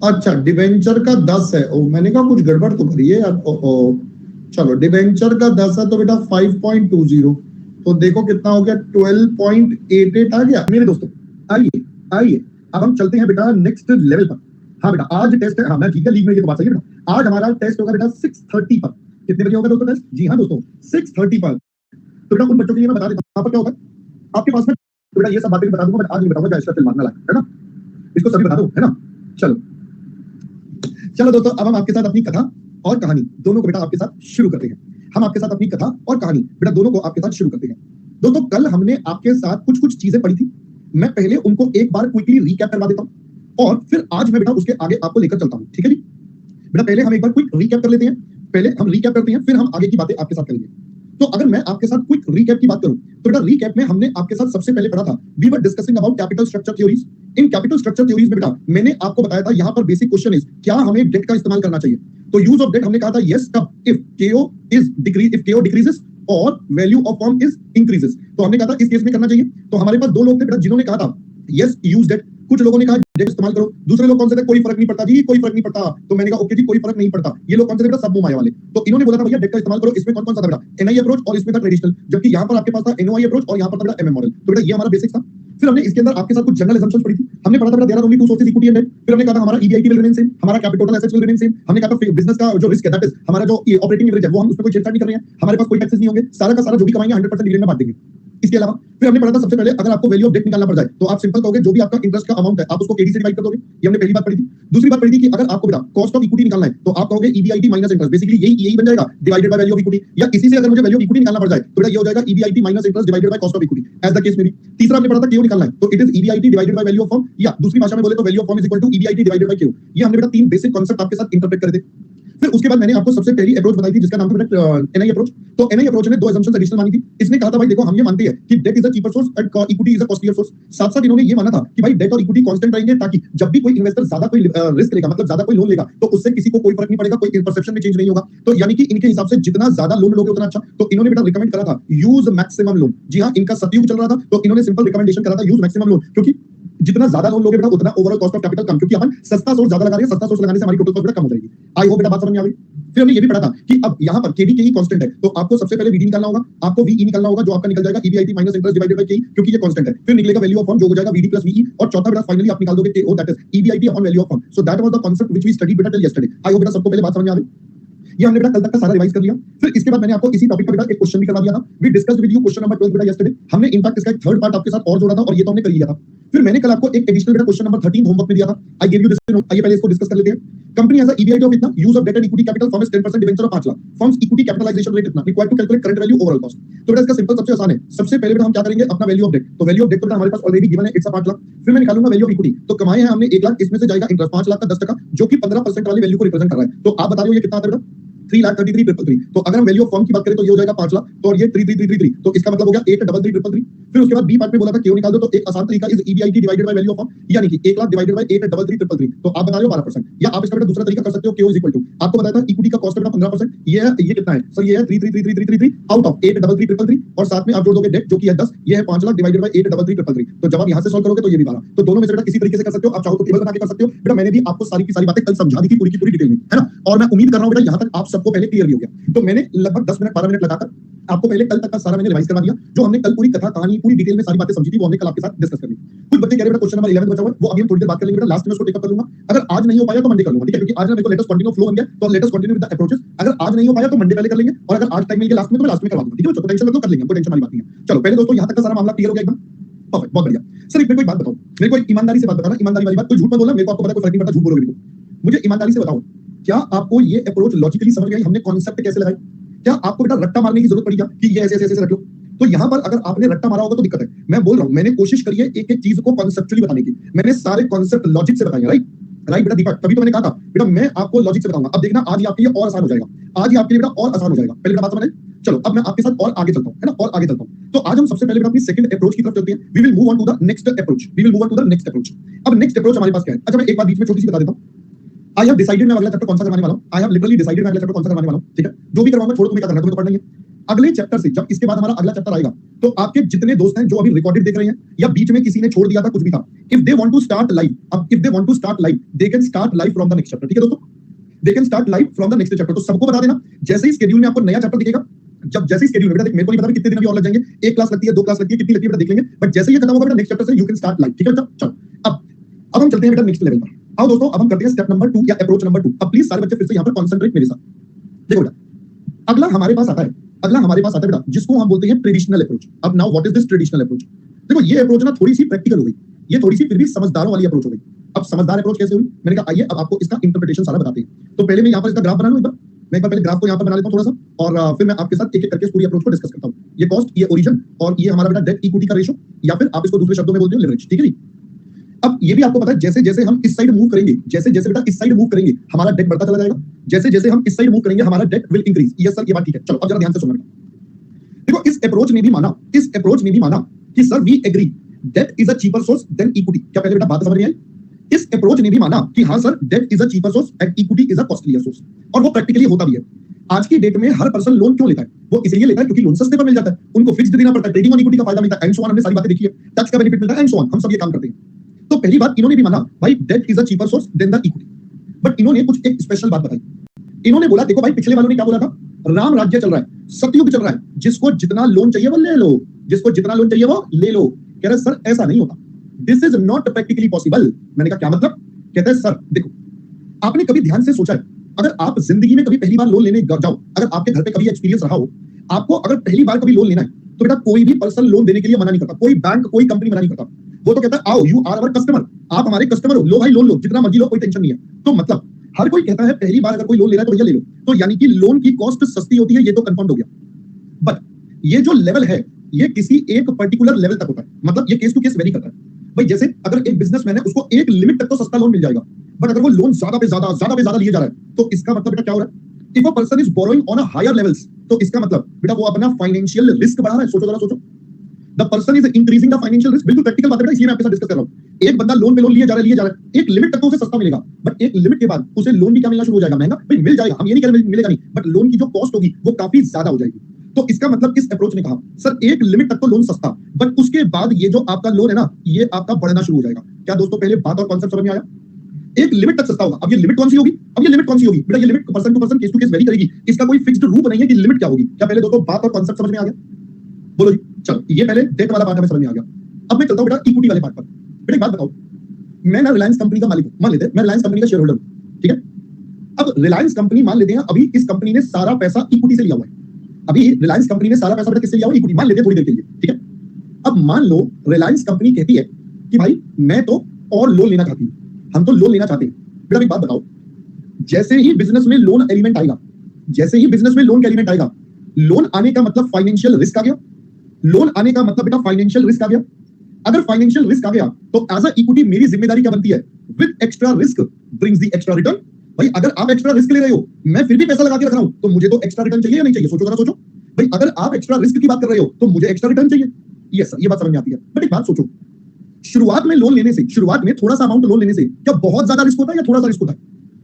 अच्छा, डिवेंचर का 10 है। ओ, मैंने कहा कुछ गड़बड़ तो करी है यार। चलो, डिवेंचर का 10 है तो बेटा 5.20, तो देखो कितना हो गया, 12.88 आ गया। मेरे दोस्तों आइए आइए, अब हम चलते हैं बेटा नेक्स्ट लेवल पर। हाँ बेटा, आज टेस्ट है। हाँ, मैं जीत गया लीग में, ये तो बात सही है बेटा। आज हमारा टेस्ट होगा बेटा 6:30 पर। कितने बजे होगा दोस्तों टेस्ट? जी हाँ दोस्तों, 6:30 पर। तो बेटा उन बच्चों के लिए मैं बता देता हूँ यहाँ पर क्या होगा आपके पास में। तो बेटा ये सब बातें भी बता दूंगा, बट आज नहीं बताऊंगा, क्या इसका मारना लायक है ना, इसको सभी बता दो, है ना। चलो चलो दोस्तों, अब हम आपके साथ अपनी कथा और कहानी दोनों को बेटा आपके साथ शुरू करते हैं। हम आपके साथ अपनी कथा और कहानी बेटा दोनों को आपके साथ शुरू करते हैं। दोस्तों, कल हमने आपके साथ कुछ कुछ चीजें पढ़ी थी। मैं पहले उनको एक बार क्विकली रिकैप करवा देता हूँ और फिर आज मैं बेटा उसके आगे आपको लेकर चलता हूँ, ठीक है जी। बेटा पहले हम एक बार क्विक रिकैप कर लेते हैं, पहले हम रिकैप करते हैं, फिर हम आगे की बातें आपके साथ करेंगे। तो अगर मैं आपके साथ क्विक रिकैप की बात करूं तो बेटा रिकैप में हमने आपके साथ सबसे पहले पढ़ा था, we were discussing about capital structure theories. इन कैपिटल स्ट्रक्चर थ्योरीज में बेटा मैंने आपको बताया था, यहां पर बेसिक क्वेश्चन इज क्या हमें डेट का इस्तेमाल करना चाहिए। तो यूज ऑफ डेट हमने कहा था यस कब, इफ केओ डिक्रीजेस और value of firm is increases. तो हमने कहा था इस केस में करना चाहिए। तो हमारे पास दो लोग थे बेटा जिन्होंने कहा था यस यूज डेट, कुछ लोगों ने कहा डेट इस्तेमाल करो, दूसरे लोग कौन से थे, कोई फर्क नहीं पड़ता जी, कोई फर्क नहीं पड़ता। तो मैंने कहा ओके जी, कोई फर्क नहीं पड़ता। ये लोग कौन से थे बेटा, सब माया वाले। तो इन्होंने बोला था भैया डेट का इस्तेमाल करो। इसमें कौन कौन सा था बेटा, एनआई अप्रोच और इसमें था ट्रेडिशनल, जबकि यहाँ पर आपके पास था एनओआई अप्रोच और यहाँ पर था बेटा एमएम मॉडल। तो बेटा ये हमारा बेसिक था। फिर हमने इसके अंदर आपके साथ कुछ जनरल असम्पशंस पढ़ी थी। हमने पढ़ा था बेटा there are only two sources, equity and debt. फिर हमने कहा था हमारा ईबीआईटी विल रिमेन सेम, हमारा capital total assets will remain same. हमने कहा था बिजनेस का जो रिस्क है दैट इज हमारा जो ऑपरेटिंग एवरेज है वो हम उसमें कोई छेड़छाड़ नहीं कर रहे हैं, हमारे पास कोई टैक्सेस नहीं होंगे, सारा का सारा जो भी कमाएंगे 100% डिविडेंड में बांट देंगे। इसके अलावा फिर हमने पढ़ा था सबसे पहले अगर आपको वैल्यू ऑफ डेट निकालना पड़ जाए तो आप सिंपल कहोगे जो भी आपका इंटरेस्ट का अमाउंट है आप उसको केडी से डिवाइड कर दोगे। ये हमने पहली बात पढ़ी थी। दूसरी बात पढ़ी थी कि अगर आपको बेटा कॉस्ट ऑफ इक्विटी निकालना है तो आप कहोगे ईबीआईटी माइनस इंटरेस्ट, बेसिकली यही बन जाएगा divided by value of equity. या इसी से अगर मुझे वैल्यू ऑफ इक्विटी निकालना पड़ जाए तो बेटा ये हो जाएगा EBIT minus interest divided by cost of equity, as the case में भी। तीसरा हमने पढ़ा था क्यू निकालना है तो it is EBIT divided by value of firm, या दूसरी भाषा में बोले तो value of firm is equal to EBIT divided by Q. ये हमने बेटा तीन बेसिक कांसेप्ट आपके साथ इंटरप्रेट करे थे। फिर उसके बाद मैंने आपको सबसे पहली अप्रोच बताई थी जिसका नाम था एनआई अप्रोच। तो एनआई अप्रोच ने दो असम्पशंस एडिशनल मानी थी। इसने कहा था भाई देखो हम ये मानते हैं कि debt is a cheaper source and equity is a costlier source. साथ साथ इन्होंने ये माना था कि भाई डेट और इक्विटी कांस्टेंट रहेंगे ताकि जब भी कोई इन्वेस्टर ज्यादा कोई रिस्क लेगा, मतलब ज्यादा कोई लोन लेगा, तो उससे किसी को कोई फर्क नहीं पड़ेगा, कोई परसेप्शन में चेंज नहीं होगा। तो यानी कि इनके हिसाब से जितना ज्यादा लोन लोगे उतना अच्छा। तो इन्होंने बेटा रिकमेंड करा था यूज मैक्सिमम लोन। जी हाँ, इनका सतयुग चल रहा था तो इन्होंने सिंपल रिकमेंडेशन करा था यूज मैक्सिमम लोन, क्योंकि जितना ज्यादा लोन लोगे बेटा उतना ओवरऑल कॉस्ट ऑफ कैपिटल कम, क्योंकि अपन सस्ता सोर्स ज्यादा लगा रहे हैं, सस्ता सोर्स लगाने से हमारी टोटल कॉस्ट बेटा कम हो जाएगी। आई होप बेटा बात समझ में आ गई। फिर हमने ये भी पढ़ा था कि अब यहाँ पर केडी के ही कांस्टेंट है तो आपको सबसे पहले वीडी निकालना होगा, आपको वीई निकालना होगा जो आपका निकल जाएगा EBIT minus interest divided bye केई, क्योंकि ये कांस्टेंट है। फिर निकलेगा वैल्यू ऑफ फर्म जो हो जाएगा वीडी प्लस वीई, और चौथा बेटा फाइनली आप निकाल दोगे K O, that is EBIT upon value of firm. So that was the concept which we studied बेटा टिल यस्टरडे। आई होप बेटा सबको पहले बात समझ में आ गई। ये हमने बेटा कल तक का सारा रिवाइज कर लिया। फिर इसके बाद मैंने आपको इसी टॉपिक पर बेटा एक क्वेश्चन भी करवा दिया था। We discussed with you question number 12 बेटा यस्टरडे। हमने इनफैक्ट इसका एक थर्ड पार्ट आपके साथ और जोड़ा था और ये तो हमने कर लिया था। फिर मैंने कल आपको एक एडिशनल बेटा क्वेश्चन नंबर 13 होमवर्क में दिया था। I give you this note. आइए पहले इसको डिस्कस कर लेते हैं। Company has a EBIT of इतना, use of debt and equity capital, firm is 10%, debenture of 5 lakh, firm's equity capitalization rate इतना, required to calculate current value overall cost. तो बेटा इसका सिंपल सबसे आसान है। सबसे पहले बेटा हम क्या करेंगे, अपना वैल्यू ऑफ डेट। तो वैल्यू ऑफ डेट तो बेटा हमारे पास ऑलरेडी गिवन है, इट्स 5 लाख। फिर मैं निकालूंगा वैल्यू ऑफ इक्विटी। तो कमाए हैं हमने 1 लाख, इसमें से जाएगा इंटरेस्ट 5 लाख का 10%, जो कि 15% वाली वैल्यू को रिप्रेजेंट कर रहा है। तो आप बता रहे हो ये कितना आता है बेटा, 3,33,333। तो अगर हम वैल्यू ऑफ फर्म की बात करें तो ये हो जाएगा 5 लाख, तो और ये 33,333, तो इसका मतलब हो गया 8,33,333। फिर उसके बाद बी पार्ट में बोला था क्यों निकाल दो, तो एक आसान तरीका is EBIT divided by value of firm, यानी कि 1 लाख डिवाइडेड बाय 8,33,333। तो आप बता रहे हो 12%, या आप इसका बेटा दूसरा तरीका कर सकते हो, क्यों इज इक्वल टू, आपको बताया था इक्विटी का कॉस्ट बेटा 15%, ये कितना है सर, ये है 33,33,333 आउट ऑफ 8,33,333, और साथ में आप जोड़ दोगे डेट जो कि है 10, ये है 5 लाख डिवाइडेड बाय 8,33,333। तो जब आप यहां से सॉल्व करोगे तो ये भी 12। तो दोनों में से बेटा किसी तरीके से कर सकते हो, आप चाहो तो टेबल बना के कर सकते हो। बेटा मैंने भी आपको सारी की सारी बातें कल समझा दी थी पूरी की पूरी डिटेल में, है ना। और मैं उम्मीद कर रहा हूं बेटा यहां तक आप सबको पहले क्लियर भी हो गया। तो मैंने लगभग 10 मिनट 12 मिनट लगाकर आपको पहले कल तक का सारा मैंने रिवाइज करवा दिया। जो हमने कल पूरी कथा कहानी पूरी डिटेल में सारी बातें समझी थी वो हमने कल आपके साथ डिस्कस कर ली। कुछ बच्चे कह रहे हैं क्वेश्चन नंबर 11 बचा हुआ है, वो अभी हम थोड़ी देर बात कर लेंगे बेटा, लास्ट में उसको टेकअप कर लूंगा। अगर आज नहीं हो पाया तो मंडे कर लूंगा, ठीक है, क्योंकि आज ना मेरे को लेटेस्ट कंटिन्यू फ्लो बन गया, तो latest continue with the approaches. अगर आज नहीं हो पाया तो मंडे पहले कर लेंगे, और अगर आज टाइम मिल गया लास्ट में तो मैं लास्ट में करवा दूंगा, ठीक है बच्चों, टेंशन मत लो, कर लेंगे, कोई टेंशन वाली बात नहीं है। चलो पहले दोस्तों यहां तक का सारा मामला क्लियर हो गया एकदम परफेक्ट, बहुत बढ़िया। सर मेरे को एक बात बताओ, मेरे को ईमानदारी से बात बताना, ईमानदारी वाली बात, कोई झूठ मत बोलना, मेरे को आपको पता कोई फर्क नहीं पड़ता, झूठ बोलोगे भी तो। मुझे ईमानदारी से बताओ, क्या आपको ये अप्रोच लॉजिकली समझ गई, हमने कॉन्सेप्ट कैसे लगाई? क्या आपको बेटा रट्टा मारने की जरूरत पड़ी क्या कि ये ऐसे ऐसे रख लो? तो यहां पर अगर आपने रट्टा मारा होगा तो दिक्कत है। मैं बोल रहा हूं, मैंने कोशिश करी है एक एक चीज को कॉन्सेप्चुअली बताने की, मैंने सारे कॉन्सेप्ट लॉजिक से बताए, राइट राइट बेटा दीपक, तभी तो मैंने कहा था बेटा मैं आपको लॉजिक से बताऊंगा। अब देखना आज ही आपके लिए और आसान हो जाएगा, आज ही आपके लिए बेटा और आसान हो जाएगा। पहले बात समझ। चलो अब मैं आपके साथ और आगे चलता हूं, है ना, और आगे चलता हूं। तो आज हम सबसे पहले बेटा अपनी सेकंड अप्रोच की तरफ चलते हैं। We will move on to the next approach, we will move on to the next approach. अब नेक्स्ट अप्रोच हमारे पास क्या है? अच्छा मैं एक बात बीच में छोटी सी बता देता हूं। आई हैव डिसाइडेड मैं अगला चैप्टर कौन सा करवाने वाला हूं। आई हैव लिटरली डिसाइडेड मैं अगला चैप्टर कौन सा करवाने वाला हूं, ठीक है। जो भी करवाऊंगा छोड़ो, तुम्हें क्या करना है, तुम्हें तो पढ़ना ही है। अगले चैप्टर से जब इसके बाद हमारा अगला चैप्टर आएगा तो आपके जितने दोस्त हैं जो अभी रिकॉर्डेड देख रहे हैं या बीच में किसी ने छोड़ दिया था कुछ भी था, if they want to start live, अब if they want to start live they can start live from the next chapter, ठीक है दोस्तों, they can start live from the next chapter. तो सबको बता देना, जैसे ही शेड्यूल में आपको नया चैप्टर दिखेगा, जब जैसे ही शेड्यूल में, बेटा देख मेरे को नहीं पता कितने दिन अभी और लग जाएंगे, एक क्लास लगती है, दो क्लास लगती है, कितनी लगती है बेटा देख लेंगे, बट जैसे ही खत्म होगा बेटा नेक्स्ट चैप्टर से यू कैन स्टार्ट लाइव, ठीक है बेटा। चलो अब हम चलते हैं बेटा नेक्स्ट लेवल पर। आओ दोस्तों, अब हम करते हैं स्टेप नंबर 2 या अप्रोच नंबर 2। अब प्लीज सारे बच्चे फिर से यहां पर कंसंट्रेट मेरे साथ। देखो बेटा, अगला हमारे पास आता है बेटा जिसको हम बोलते हैं ट्रेडिशनल अप्रोच। अब now what is this traditional approach? देखो ये अप्रोच ना थोड़ी सी प्रैक्टिकल हो गई, ये थोड़ी सी फिर भी समझदारों वाली अप्रोच हो गई। अब समझदार अप्रोच कैसे हुई? मैंने कहा आइए अब आपको इसका इंटरप्रिटेशन सारा बताते हैं। तो पहले मैं यहाँ पर इसका ग्राफ बना लूं, मैं एक बार पहले ग्राफ को यहाँ पर बना लेता हूँ थोड़ा सा, और फिर मैं आपके साथ एक एक करके पूरी अप्रोच को डिस्कस करता हूँ। ये कॉस्ट, ये ओरिजिन, और ये हमारा बेटा डेट इक्विटी का रेशो, या फिर आप इसको दूसरे शब्दों में बोलते हो लेवरेज, ठीक है जी। अब ये भी आपको पता है जैसे जैसे हम इस साइड मूव करेंगे, जैसे जैसे बेटा इस साइड मूव करेंगे हमारा डेट बढ़ता चला जाएगा, जैसे जैसे हम इस साइड मूव करेंगे हमारा debt will increase. Yes sir, ये बात ठीक है। चलो अब जरा ध्यान से सुनना। देखो इस अप्रोच ने भी माना कि sir we agree debt is a cheaper source than equity. क्या पहले बेटा बात समझ में आई? इस अप्रोच ने भी माना कि हाँ sir debt is a cheaper source and equity is a costlier source, और वो प्रैक्टिकली होता भी है। आज की डेट में हर पर्सन लोन क्यों लेता है? वो इसलिए लेता है क्योंकि लोन सस्ते पर मिल जाता है, उनको फिक्स्ड देना पड़ता है, ट्रेडिंग ऑन इक्विटी का फायदा मिलता है, एंड सो ऑन। हमने सारी बातें देखी है, टैक्स का बेनिफिट मिलता है, एंड सो ऑन। हम सब ये काम करते हैं। तो पहली बात इन्होंने भी माना भाई debt is a cheaper source than the equity, but इन्होंने कुछ एक स्पेशल बात बताई। इन्होंने बोला देखो भाई, पिछले वालों ने क्या बोला था? राम राज्य चल रहा है, सतयुग चल रहा है, जिसको जितना लोन चाहिए वो ले लो, जिसको जितना लोन चाहिए वो ले लो। कह रहे सर ऐसा नहीं होता, this is not practically possible. मैंने कहा क्या मतलब? कहते हैं सर देखो, आपने कभी ध्यान से सोचा है, अगर आप जिंदगी में कभी पहली बार लोन लेने जाओ, अगर आपके घर पे कभी एक्सपीरियंस रहा हो, आपको अगर पहली बार कभी लोन लेना है तो बेटा कोई भी पर्सन लोन देने के लिए मना नहीं करता, कोई बैंक कोई कंपनी मना नहीं करता। वो तो कहता है आओ, यू आर आवर कस्टमर, आप हमारे कस्टमर हो, लो भाई लोन लो, जितना मर्जी लो, कोई टेंशन नहीं है। तो मतलब हर कोई कहता है पहली बार अगर कोई लोन ले रहा है तो भैया ले लो, तो यानी कि लोन की कॉस्ट सस्ती होती है, ये तो कंफर्म हो गया। बट ये जो लेवल है ये किसी एक पर्टिकुलर लेवल तक होता है, मतलब ये केस टू केस वेरी करता है। भाई जैसे अगर एक बिजनेसमैन है उसको एक लिमिट तक तो सस्ता लोन मिल जाएगा, बट अगर वो लोन ज्यादा पे ज्यादा लिए जा रहा है तो इसका मतलब बेटा क्या हो रहा है? If a person is borrowing on a higher levels, तो इसका मतलब बेटा वो अपना फाइनेंशियल रिस्क बढ़ा रहा है। सोचो जरा सोचो, the person is increasing the financial risk. बिल्कुल प्रैक्टिकल बात है बेटा, इसलिए मैं आपके साथ डिस्कस कर रहा हूं। एक बंदा लोन पे लोन लिए जा रहा है, एक लिमिट तक तो उसे सस्ता मिलेगा, बट एक लिमिट के बाद उसे लोन भी क्या मिलना शुरू हो जाएगा? महंगा। भाई मिल जाएगा, हम ये नहीं कह रहे मिलेगा नहीं, बट लोन की जो कॉस्ट होगी वो काफी ज्यादा हो जाएगी। तो इसका मतलब इस अप्रोच ने कहा सर एक लिमिट तक तो लोन सस्ता, बट उसके बाद ये जो आपका लोन है ना ये आपका बढ़ना शुरू हो जाएगा। क्या दोस्तों पहले बात और कॉन्सेप्ट समझ में आया? एक लिमिट तक सस्ता होगा। अब ये लिमिट कौन सी होगी? बेटा ये limit person to person, case to case vary करेगी। इसका कोई फिक्स्ड रूप नहीं है कि लिमिट क्या होगी। क्या पहले दोस्तों बात और कॉन्सेप्ट समझ में आ गया? बोलो जी। चलो ये पहले डेट वाला पार्ट हमें समझ में आ गया। अब मैं चलता हूं बेटा इक्विटी वाले पार्ट पर। बेटा एक बात बताओ, मैं ना रिलायंस कंपनी का मालिक हूं, मान लेते हैं मैं रिलायंस कंपनी का शेयर होल्डर हूं, ठीक है। अब रिलायंस कंपनी मान लेते हैं अभी इस कंपनी ने सारा पैसा इक्विटी से लिया हुआ है। अभी रिलायंस कंपनी ने सारा पैसा बेटा किससे लिया हुआ है? इक्विटी। मान लेते हैं थोड़ी देर के लिए, ठीक है। अब मान लो रिलायंस कंपनी कहती है कि भाई मैं तो और लोन लेना चाहती हूँ, हम तो लोन लेना चाहते हैं। बेटा एक बात बताओ, जैसे ही बिजनेस में लोन एलिमेंट आएगा, जैसे ही बिजनेस में लोन का एलिमेंट आएगा, लोन आने का मतलब फाइनेंशियल रिस्क आ गया। लोन आने का मतलब बेटा फाइनेंशियल रिस्क आ गया। अगर फाइनेंशियल रिस्क आ गया तो एज अ इक्विटी मेरी जिम्मेदारी क्या बनती है? With extra risk brings the extra return. भाई अगर आप एक्स्ट्रा रिस्क ले रहे हो, मैं फिर भी पैसा लगा के रख रहा हूं, तो मुझे तो एक्स्ट्रा रिटर्न चाहिए या नहीं चाहिए? सोचो जरा सोचो। भाई अगर आप एक्स्ट्रा रिस्क की बात कर रहे हो तो मुझे एक्स्ट्रा रिटर्न चाहिए। यस सर, ये बात समझ में आती है। बट एक बात सोचो, शुरुआत में लोन लेने से, शुरुआत में थोड़ा सा अमाउंट लोन लेने से क्या बहुत ज्यादा रिस्क होता है या थोड़ा सा रिस्क होता है?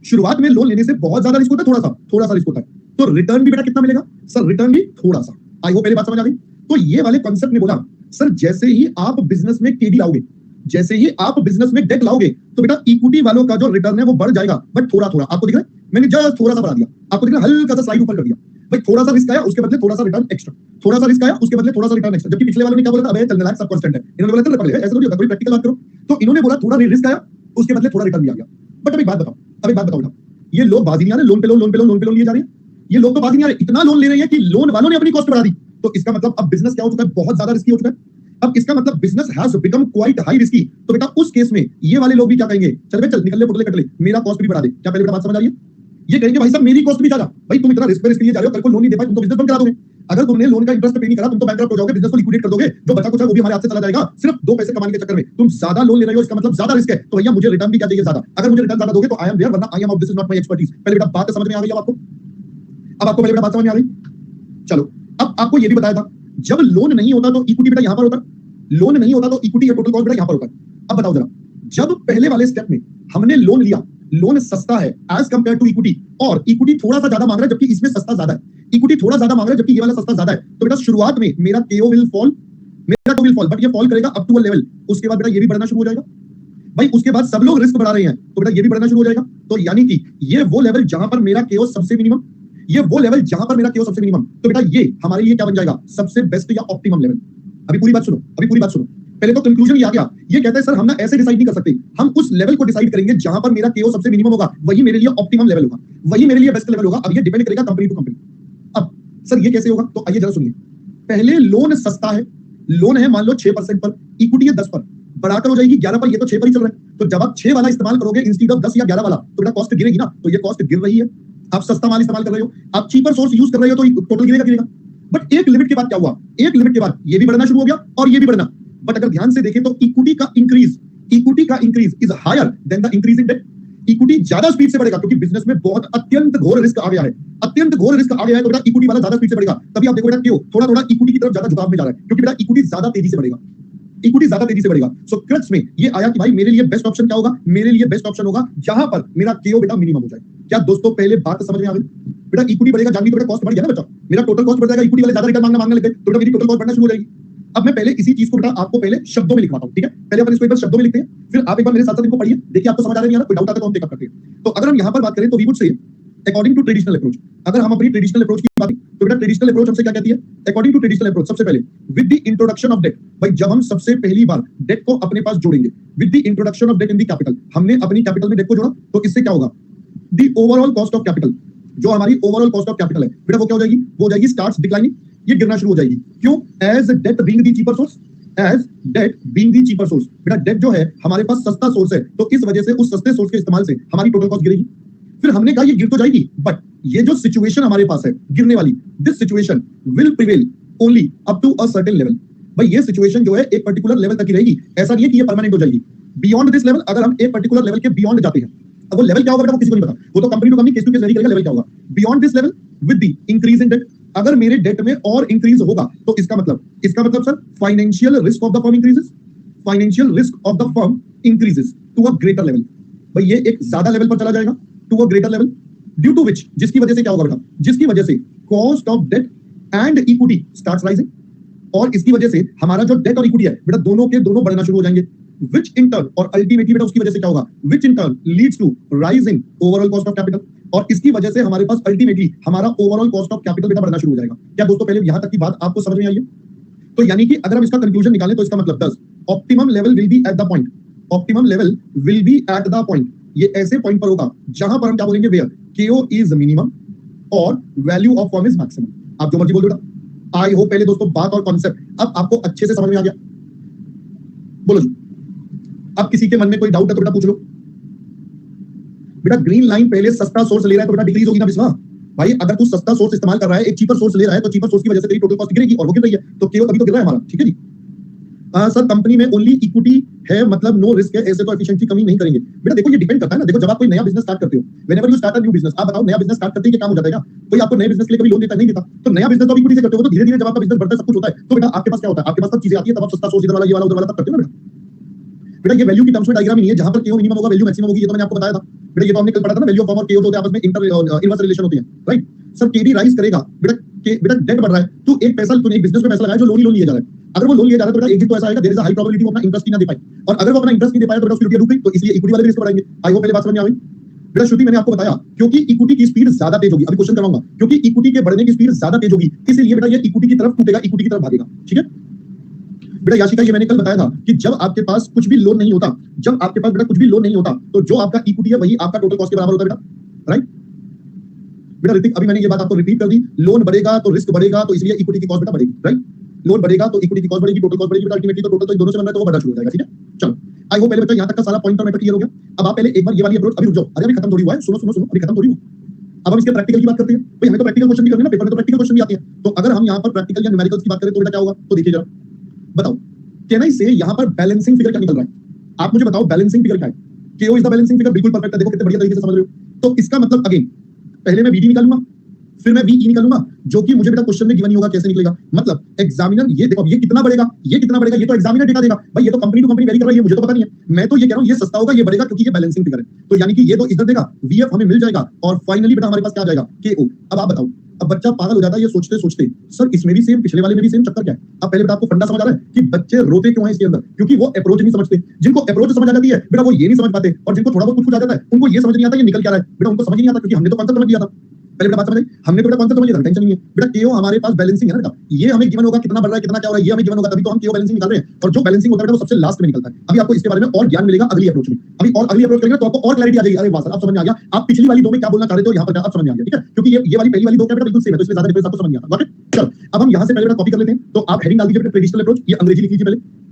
शुरुआत में लोन लेने से बहुत ज्यादा रिस्क होता है, थोड़ा सा रिस्क होता है। तो रिटर्न भी बेटा कितना मिलेगा? सर रिटर्न भी थोड़ा सा। आई होप पहले बात समझ आ गई। तो ये वाले कॉन्सेप्ट ने बोला सर जैसे ही आप बिजनेस में केडी लाओगे, जैसे ही आप बिजनेस में डेट लाओगे, तो बेटा इक्विटी वालों का जो रिटर्न है वो बढ़ जाएगा, बट थोड़ा थोड़ा। आपको दिख रहा है मैंने जस्ट थोड़ा सा बढ़ा दिया, आपको दिख रहा है हल्का सा स्लाइड ऊपर कर दिया। भाई थोड़ा सा रिस्क आया उसके बदले थोड़ा सा रिटर्न एक्स्ट्रा, थोड़ा सा रिस्क आया उसके बदले थोड़ा सा रिटर्न एक्स्ट्रा। जबकि पिछले वालों ने क्या बोला था? अबे चलने लायक सब कांस्टेंट है। इन्होंने बोला चल पकड़ ले, ऐसा थोड़ी होता, थोड़ी प्रैक्टिकल बात करो। तो इन्होंने बोला थोड़ा रिस्क आया उसके बदले थोड़ा रिटर्न भी आ गया। बट अब एक बात बताओ ना, ये लोग बाजी नहीं आ रहे, लोन पे लोन लिए जा रहे हैं। ये लोग तो बाजी नहीं आ रहे, इतना लोन ले रहे हैं कि लोन वालों ने अपनी कॉस्ट बढ़ा दी। तो इसका मतलब अब बिजनेस क्या हो चुका है? बहुत ज्यादा रिस्की हो चुका है। अब इसका मतलब business has become quite high risky. तो बेटा उस केस में ये वाले लोग भी क्या कहेंगे? चल निकल ले पुटले कट ले, मेरा कॉस्ट भी बढ़ा दे। क्या पहले बेटा बात समझ आ रही है? ये कहेंगे भाई साहब मेरी कॉस्ट भी ज्यादा। भाई तुम इतना रिस्क पे रिस्क लिए जा रहे हो, कल को लोन नहीं दे पाए तुम तो बिजनेस बंद करा दोगे। अगर तुमने लोन का इंटरेस्ट पे नहीं करा तुम तो बैंकरप्ट हो जाओगे, बिजनेस को लिक्विडेट कर दोगे, जो बचा कुछ है वो भी हमारे हाथ से चला जाएगा, सिर्फ 2 पैसे कमाने के चक्कर में। तुम ज्यादा लोन ले रहे हो, इसका मतलब ज्यादा रिस्क है। तो भैया मुझे रिटर्न भी क्या चाहिए? ज्यादा। अगर मुझे रिटर्न ज्यादा दोगे तो आई एम देयर, वरना I am out, this is not my expertise. पहले बेटा बात समझ में आ गई? अब आपको पहले बेटा बात समझ में आ गई। चलो अब आपको ये भी बताया था जब लोन नहीं होता तो इक्विटी बेटा यहां पर होता, लोन नहीं होता तो इक्विटी या टोटल कॉस्ट बेटा यहां पर होता। अब बताओ जरा, जब पहले वाले स्टेप में हमने लोन लिया, लोन सस्ता है एज कंपेयर टू इक्विटी, और इक्विटी थोड़ा सा ज्यादा मांग रहा है जबकि इसमें सस्ता ज्यादा है, इक्विटी थोड़ा ज्यादा मांग रहा है जबकि ये वाला सस्ता ज्यादा है। तो बेटा शुरुआत में मेरा केओ विल फॉल, बट ये फॉल करेगा अप टू अ लेवल, उसके बाद बेटा ये भी बढ़ना शुरू हो जाएगा। भाई उसके बाद सब लोग रिस्क बढ़ा रहे हैं तो बेटा ये भी बढ़ना शुरू हो जाएगा। तो यानी कि ये वो लेवल जहां पर मेरा केओ सबसे मिनिमम, ये वो लेवल जहां पर मेरा केओ सबसे मिनिमम, तो बेटा ये हमारे लिए क्या बन जाएगा, सबसे बेस्ट या ऑप्टिमम लेवल। अभी पूरी बात सुनो, अभी पूरी बात सुनो। पहले तो कंक्लूजन ये आ गया, ये कहता है सर हम ना ऐसे डिसाइड नहीं कर सकते, हम उस लेवल को डिसाइड करेंगे जहां पर मेरा केओ सबसे मिनिमम होगा, वही मेरे लिए ऑप्टिमम लेवल होगा, वही मेरे लिए बेस्ट लेवल होगा। अब ये डिपेंड करेगा कंपनी टू कंपनी। अब सर ये कैसे होगा, तो आइए जरा सुनिए। पहले लोन सस्ता है, लोन है मान लो 6% पर, इक्विटी है 10 पर, बढ़ाकर हो जाएगी 11 पर, ये तो 6 पर ही चल रहा है। तो जब आप 6 वाला इस्तेमाल करोगे इंस्टीड ऑफ 10 या 11 वाला, तो बेटा कॉस्ट गिरेगी ना, तो ये कॉस्ट गिर रही है। आप सस्ता माल इस्तेमाल कर रहे हो, आप चीपर सोर्स यूज कर रहे हो, तो टोटल गिरेगा गिरेगा। बट एक लिमिट के बाद क्या हुआ, एक लिमिट के बाद ये भी बढ़ना शुरू हो गया और ये भी बढ़ना। बट अगर ध्यान से देखें तो इक्विटी का increase is higher than the increase in debt. Equity ज्यादा स्पीड से बढ़ेगा क्योंकि बिजनेस में बहुत अत्यंत घोर रिस्क आ गया है, अत्यंत घोर रिस्क आ गया है, तो बेटा इक्विटी वाला ज्यादा स्पीड से बढ़ेगा। तभी आप देखो बेटा क्यों थोड़ा थोड़ा इक्विटी की तरफ ज्यादा झुकाव में जा रहा है, क्योंकि बेटा इक्विटी ज्यादा तेजी से बढ़ेगा, इक्विटी ज्यादा तेजी से बढ़ेगा। सो क्रक्स में ये आया कि भाई मेरे लिए बेस्ट ऑप्शन क्या होगा, मेरे लिए बेस्ट ऑप्शन होगा जहां पर मेरा केओ बेटा मिनिमम हो जाए। क्या दोस्तों पहले बात समझ में आ गई? बेटा इक्विटी बढ़ेगा, जान ली तो बेटा कॉस्ट बढ़ गया ना बच्चा, मेरा टोटल कॉस्ट बढ़ जाएगा, इक्विटी वाले ज्यादा रिटर्न मांगने लगे तो बेटा मेरी टोटल कॉस्ट बढ़ना शुरू हो जाएगी। अब मैं पहले इसी चीज को बेटा आपको पहले शब्दों में लिखवाता हूं, ठीक है? पहले अपन इसको एक बार शब्दों में लिखते हैं, फिर आप एक बार मेरे साथ साथ इनको पढ़िए, देखिए आपको समझ आ रहा है नहीं आ रहा, कोई डाउट आता तो हम टेकअप करते हैं। तो अगर हम यहां पर बात करें तो we would say according to traditional approach, अगर हम अपनी ट्रेडिशनल अप्रोच की बात करें तो बेटा ट्रेडिशनल अप्रोच हमसे क्या कहती है, अकॉर्डिंग टू ट्रेडिशनल अप्रोच सबसे पहले with the introduction of debt, भाई जब हम सबसे पहली बार डेट को अपने पास जोड़ेंगे, with the introduction of debt in the capital, हमने अपनी कैपिटल में डेट को जोड़ा तो इससे क्या होगा, the overall cost of capital, जो हमारी ओवरऑल कॉस्ट ऑफ कैपिटल है बेटा वो क्या हो जाएगी, वो हो जाएगी स्टार्ट्स डिक्लाइनिंग, ये गिरना शुरू हो जाएगी। क्यों? As debt being the cheaper source, as debt being the cheaper source, बेटा डेट जो है हमारे पास सस्ता सोर्स है, तो इस वजह से उस सस्ते सोर्स के इस्तेमाल से हमारी टोटल कॉस्ट गिरेगी। फिर हमने कहा ये गिर तो जाएगी, बट ये जो सिचुएशन हमारे पास है गिरने वाली, this situation will prevail only up to a certain level. भाई ये सिचुएशन जो है एक पर्टिकुलर लेवल तक ही रहेगी, ऐसा नहीं है कि ये परमानेंट हो जाएगी। बियॉन्ड दिस लेवल, अगर हम एक पर्टिकुलर लेवल के बियॉन्ड जाते हैं, अब वो लेवल क्या होगा बेटा वो किसी को नहीं पता, वो तो company to company case to case vary करेगा लेवल क्या होगा। Beyond this level with the increase in debt, अगर मेरे डेट में और इंक्रीज होगा तो इसका मतलब sir financial risk of the firm increases, financial risk of the firm increases to a greater level. भाई ये एक ज्यादा लेवल पर चला जाएगा, to a greater level, due to which, जिसकी वजह से क्या होगा बेटा, जिसकी वजह से cost of debt and equity starts rising, और इसकी वजह से हमारा जो डेट और इक्विटी है बेटा दोनों के दोनों बढ़ना शुरू हो जाएंगे, which in turn और अल्टीमेटली बेटा उसकी वजह से क्या होगा, which in turn leads to rise in overall cost of capital, और इसकी वजह से हमारे पास अल्टीमेटली हमारा ओवरऑल कॉस्ट ऑफ कैपिटल बेटा बढ़ना शुरू हो जाएगा। क्या दोस्तों पहले यहां तक की बात आपको समझ में आई है? तो यानी कि अगर हम इसका कंक्लूजन निकालें तो इसका मतलब 10 optimum level will be at the point, optimum level will be at the point, ये ऐसे पॉइंट पर होगा जहां पर हम क्या बोलेंगे, वेयर केओ इज मिनिमम और value of firm is maximum. आप जो मर्जी बोल दो बेटा। आई होप पहले दोस्तों बात और कॉन्सेप्ट अब आपको अच्छे से समझ में आ गया। बोलो जी, अब किसी के मन में कोई डाउट है तो बेटा पूछ लो। बेटा ग्रीन लाइन पहले सस्ता सोर्स ले रहा है तो बेटा डिक्रीज होगी ना बिस्वा। भाई अगर तू सस्ता सोर्स इस्तेमाल कर रहा है, एक चीपर सोर्स ले रहा है, तो चीपर सोर्स की वजह से तेरी टोटल कॉस्ट गिरेगी और वो गिर रही है, तो केवल अभी तो गिर रहा है हमारा, ठीक है जी। सर कंपनी में ओनली इक्विटी है मतलब नो रिस्क है, ऐसे तो एफिशिएंसी कमी नहीं करेंगे। बेटा देखो ये डिपेंड करता है ना, देखो जब आप कोई नया बिजनेस स्टार्ट करते हो, whenever you start a new business, आप बताओ नया बिजनेस स्टार्ट करते ही क्या काम हो जाता है क्या? कोई आपको नए बिजनेस के लिए कभी लोन देता नहीं देता, तो नया बिजनेस तो इक्विटी से करते हो, तो धीरे धीरे जब आपका बिजनेस बढ़ता है सब कुछ होता है, तो बेटा आपके पास क्या होता है, आपके पास सब चीजें आती है, तब आप सस्ता सोर्स इधर वाला ये वाला उधर वाला तब करते हो ना बेटा। बेटा ये वैल्यू की टर्म्स में डायग्राम ही नहीं है, जहां पर केओ मिनिमम होगा वैल्यू मैक्सिमम होगी, ये तो मैंने आपको बताया था बेटा, ये तो हमने कल पढ़ा था ना, वैल्यू ऑफ फर्म और केओ तो आपस में इनवर्स रिलेशन होती है, राइट सर। केडी राइज करेगा बेटा डेट बढ़ रहा है, तू एक पैसा तूने एक बिजनेस में पैसा लगाया जो लोन लिया जा रहा है, अगर वो लोन लिया जा रहा है तो बेटा एक दिन तो ऐसा आएगा there is a high probability वो अपना इंटरेस्ट ही ना दे पाए, और अगर वो अपना इंटरेस्ट नहीं दे पाया तो बेटा उसकी रुपया रुक गई, तो इसलिए इक्विटी वाले भी रिस्क बढ़ाएंगे। आई होप पहले बात समझ में आ गई बेटा। श्रुति मैंने आपको बताया क्योंकि इक्विटी की स्पीड ज्यादा तेज होगी, अभी क्वेश्चन करवाऊंगा, क्योंकि इक्विटी के बढ़ने की स्पीड ज्यादा तेज होगी इसलिए बेटा ये इक्विटी की तरफ टूटेगा, इक्विटी की तरफ भागेगा, ठीक है बेटा। याशिका ये मैंने कल बताया था कि जब आपके पास कुछ भी लोन नहीं होता, जब आपके पास बेटा कुछ भी लोन नहीं होता तो जो आपका इक्विटी है वही आपका टोटल कॉस्ट के बराबर होता है बेटा, राइट बेटा। ऋतिक अभी मैंने ये बात आपको रिपीट कर दी, लोन बढ़ेगा तो रिस्क बढ़ेगा, तो इसलिए इक्विटी की कॉस्ट बेटा बढ़ेगी, राइट। लोन बढ़ेगा तो इक्विटी की कॉस्ट बढ़ेगी, टोटल कॉस्ट बढ़ेगी बेटा, अल्टीमेटली तो टोटल तो दोनों से बन रहा है तो वो बढ़ना शुरू हो जाएगा, ठीक है। चलो आई होप पहले बच्चा यहां तक का सारा पॉइंट और मैटर क्लियर हो गया। अब आप पहले एक बार ये वाली अप्रोच, अभी रुक जाओ, अरे अभी खत्म थोड़ी हुआ है, सुनो सुनो सुनो, अभी खत्म थोड़ी हुआ। अब हम इसके प्रैक्टिकल की बात करते हैं। भाई हमें तो प्रैक्टिकल क्वेश्चन भी करने ना, पेपर में तो प्रैक्टिकल क्वेश्चन भी आते हैं, तो अगर हम यहां पर प्रैक्टिकल या न्यूमेरिकल्स की बात करें तो बेटा क्या होगा, तो देखिए जरा बताओ, कैन आई से यहां पर बैलेंसिंग फिगर क्या निकल रहा है, आप मुझे बताओ बैलेंसिंग फिगर क्या है। केओ इज द बैलेंसिंग फिगर, बिल्कुल परफेक्ट है, देखो कितने बढ़िया तरीके से समझ रहे हो। तो इसका मतलब अगेन पहले मैं वीडी निकालूंगा फिर मैं वीई निकालूंगा, जो कि मुझे बेटा क्वेश्चन में गिवन नहीं होगा, कैसे निकलेगा, मतलब एग्जामिनर ये देखो ये कितना बढ़ेगा, ये कितना बढ़ेगा, ये तो एग्जामिनर डेटा देगा। भाई ये तो कंपनी टू कंपनी वेरी कर रही है, मुझे तो पता नहीं है, मैं तो ये कह रहा हूं ये सस्ता होगा, ये बढ़ेगा क्योंकि ये बैलेंसिंग फिगर है, तो यानी कि ये तो इधर देगा, वीएफ हमें मिल जाएगा और फाइनली बेटा हमारे पास क्या आ जाएगा, केओ। अब आप बताओ अब बच्चा पागल हो जाता है ये सोचते सोचते, सर इसमें भी सेम, पिछले वाले में भी सेम, चक्कर क्या है? अब पहले बेटा आपको फंडा समझ आ रहा है कि बच्चे रोते क्यों हैं इसके अंदर, क्योंकि वो अप्रोच नहीं समझते। जिनको अप्रोच समझ आ जाती है बेटा वो ये नहीं समझ पाते, और जिनको थोड़ा बहुत कुछ आ जाता है उनको ये समझ नहीं आता ये निकल क्या रहा है। बेटा उनको समझ नहीं आता क्योंकि हमने तो कॉन्सेप्ट समझ लिया था। पहले बेटा बात समझ आई, हमने तो बेटा कॉन्सेप्ट समझ लिया था, टेंशन नहीं है बेटा। केओ हमारे पास बैलेंसिंग है ना बेटा, ये हमें गिवन होगा कितना बढ़ रहा है कितना क्या हो रहा है, ये हमें गिवन होगा, तभी तो हम केओ बैलेंसिंग निकाल रहे हैं। और जो बैलेंसिंग होता है बेटा वो सबसे लास्ट में निकलता है। अभी आपको इसके बारे में और ज्ञान मिलेगा अगली अप्रोच में। अभी और अगली अप्रोच करेंगे तो आपको और क्लैरिटी आ जाएगी। अरे वाह सर अब समझ में आ गया, आप पिछली वाली दो में क्या बोलना चाह रहे थे और यहाँ पर आप समझ में आ गया, ठीक है? क्योंकि ये वाली पहली वाली दो क्या बेटा बिल्कुल सेम है, तो इसलिए ज्यादा डिफरेंस आपको समझ नहीं आता। Got it? चलो अब हम यहाँ से पहले बेटा कॉपी कर लेते हैं, तो आप हेडिंग डाल दीजिए बेटा ट्रेडिशनल अप्रोच, ये अंग्रेजी लिख लीजिए पहले।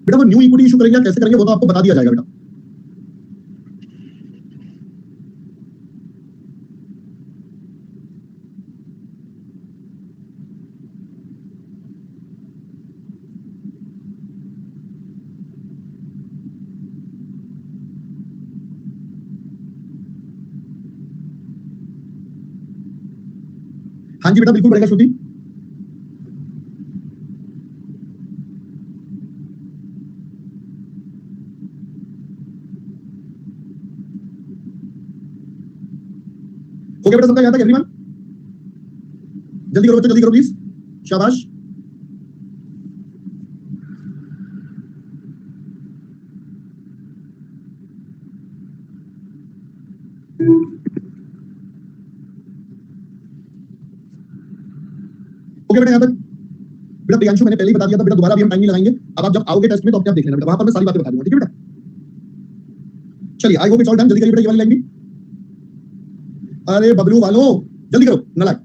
बेटा वो न्यू इक्विटी इशू करेंगे कैसे करेंगे वो तो आपको बता दिया जाएगा बेटा। हाँ जी बेटा बिल्कुल बढ़ेगा श्रुति। हो गया बेटा सबका यहाँ तक एवरीवन? जल्दी करो बच्चों जल्दी करो प्लीज, शाबाश। हो गया बेटा यहाँ तक? बेटा प्रियांशु मैंने पहले ही बता दिया था बेटा, दोबारा भी हम टाइम नहीं लगाएंगे। अब आप जब आओगे टेस्ट में तो अपने आप देख लेना बेटा, वहां पर मैं सारी बातें बता दूंगा, ठीक है बेटा? चलिए I hope it's all done, जल्दी करिए बेटा ये वाली लाइन भी। अरे बबलू वालों जल्दी करो नलायक।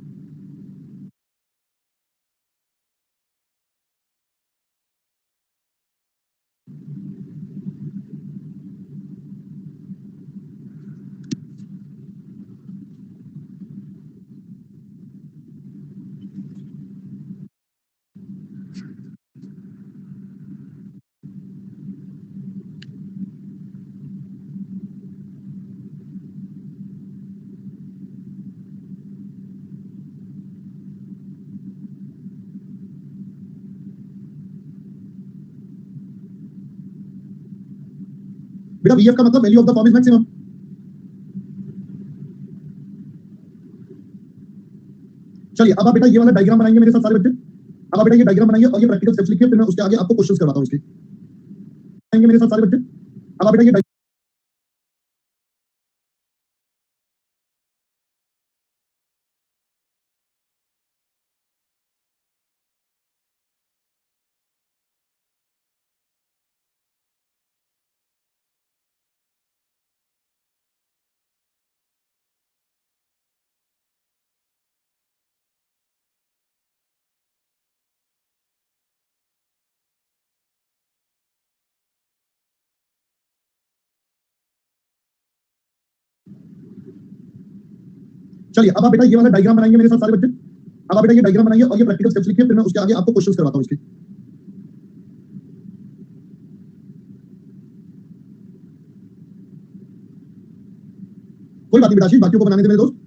बेटा वीएफ का मतलब value of the form is maximum. चलिए अब आप बेटा ये वाला डायग्राम बनाएंगे मेरे साथ सारे बच्चे। अब आप बेटा ये डायग्राम बनाइए और ये प्रैक्टिकल स्टेप्स लिखिए, फिर मैं उसके आगे आपको क्वेश्चंस करवाता हूं इसके। बनाएंगे मेरे साथ सारे बच्चे। अब आप बेटा ये चलिए अब आप बेटा ये वाला डायग्राम बनाएंगे मेरे साथ सारे बच्चे। अब आप बेटा ये डायग्राम बनाइए और ये प्रैक्टिकल स्टेप्स लिखिए, फिर मैं उसके आगे आपको क्वेश्चंस करवाता हूं इसके। कोई बात नहीं बेटा आशीष, बाकियों को बनाने दे मेरे दोस्त।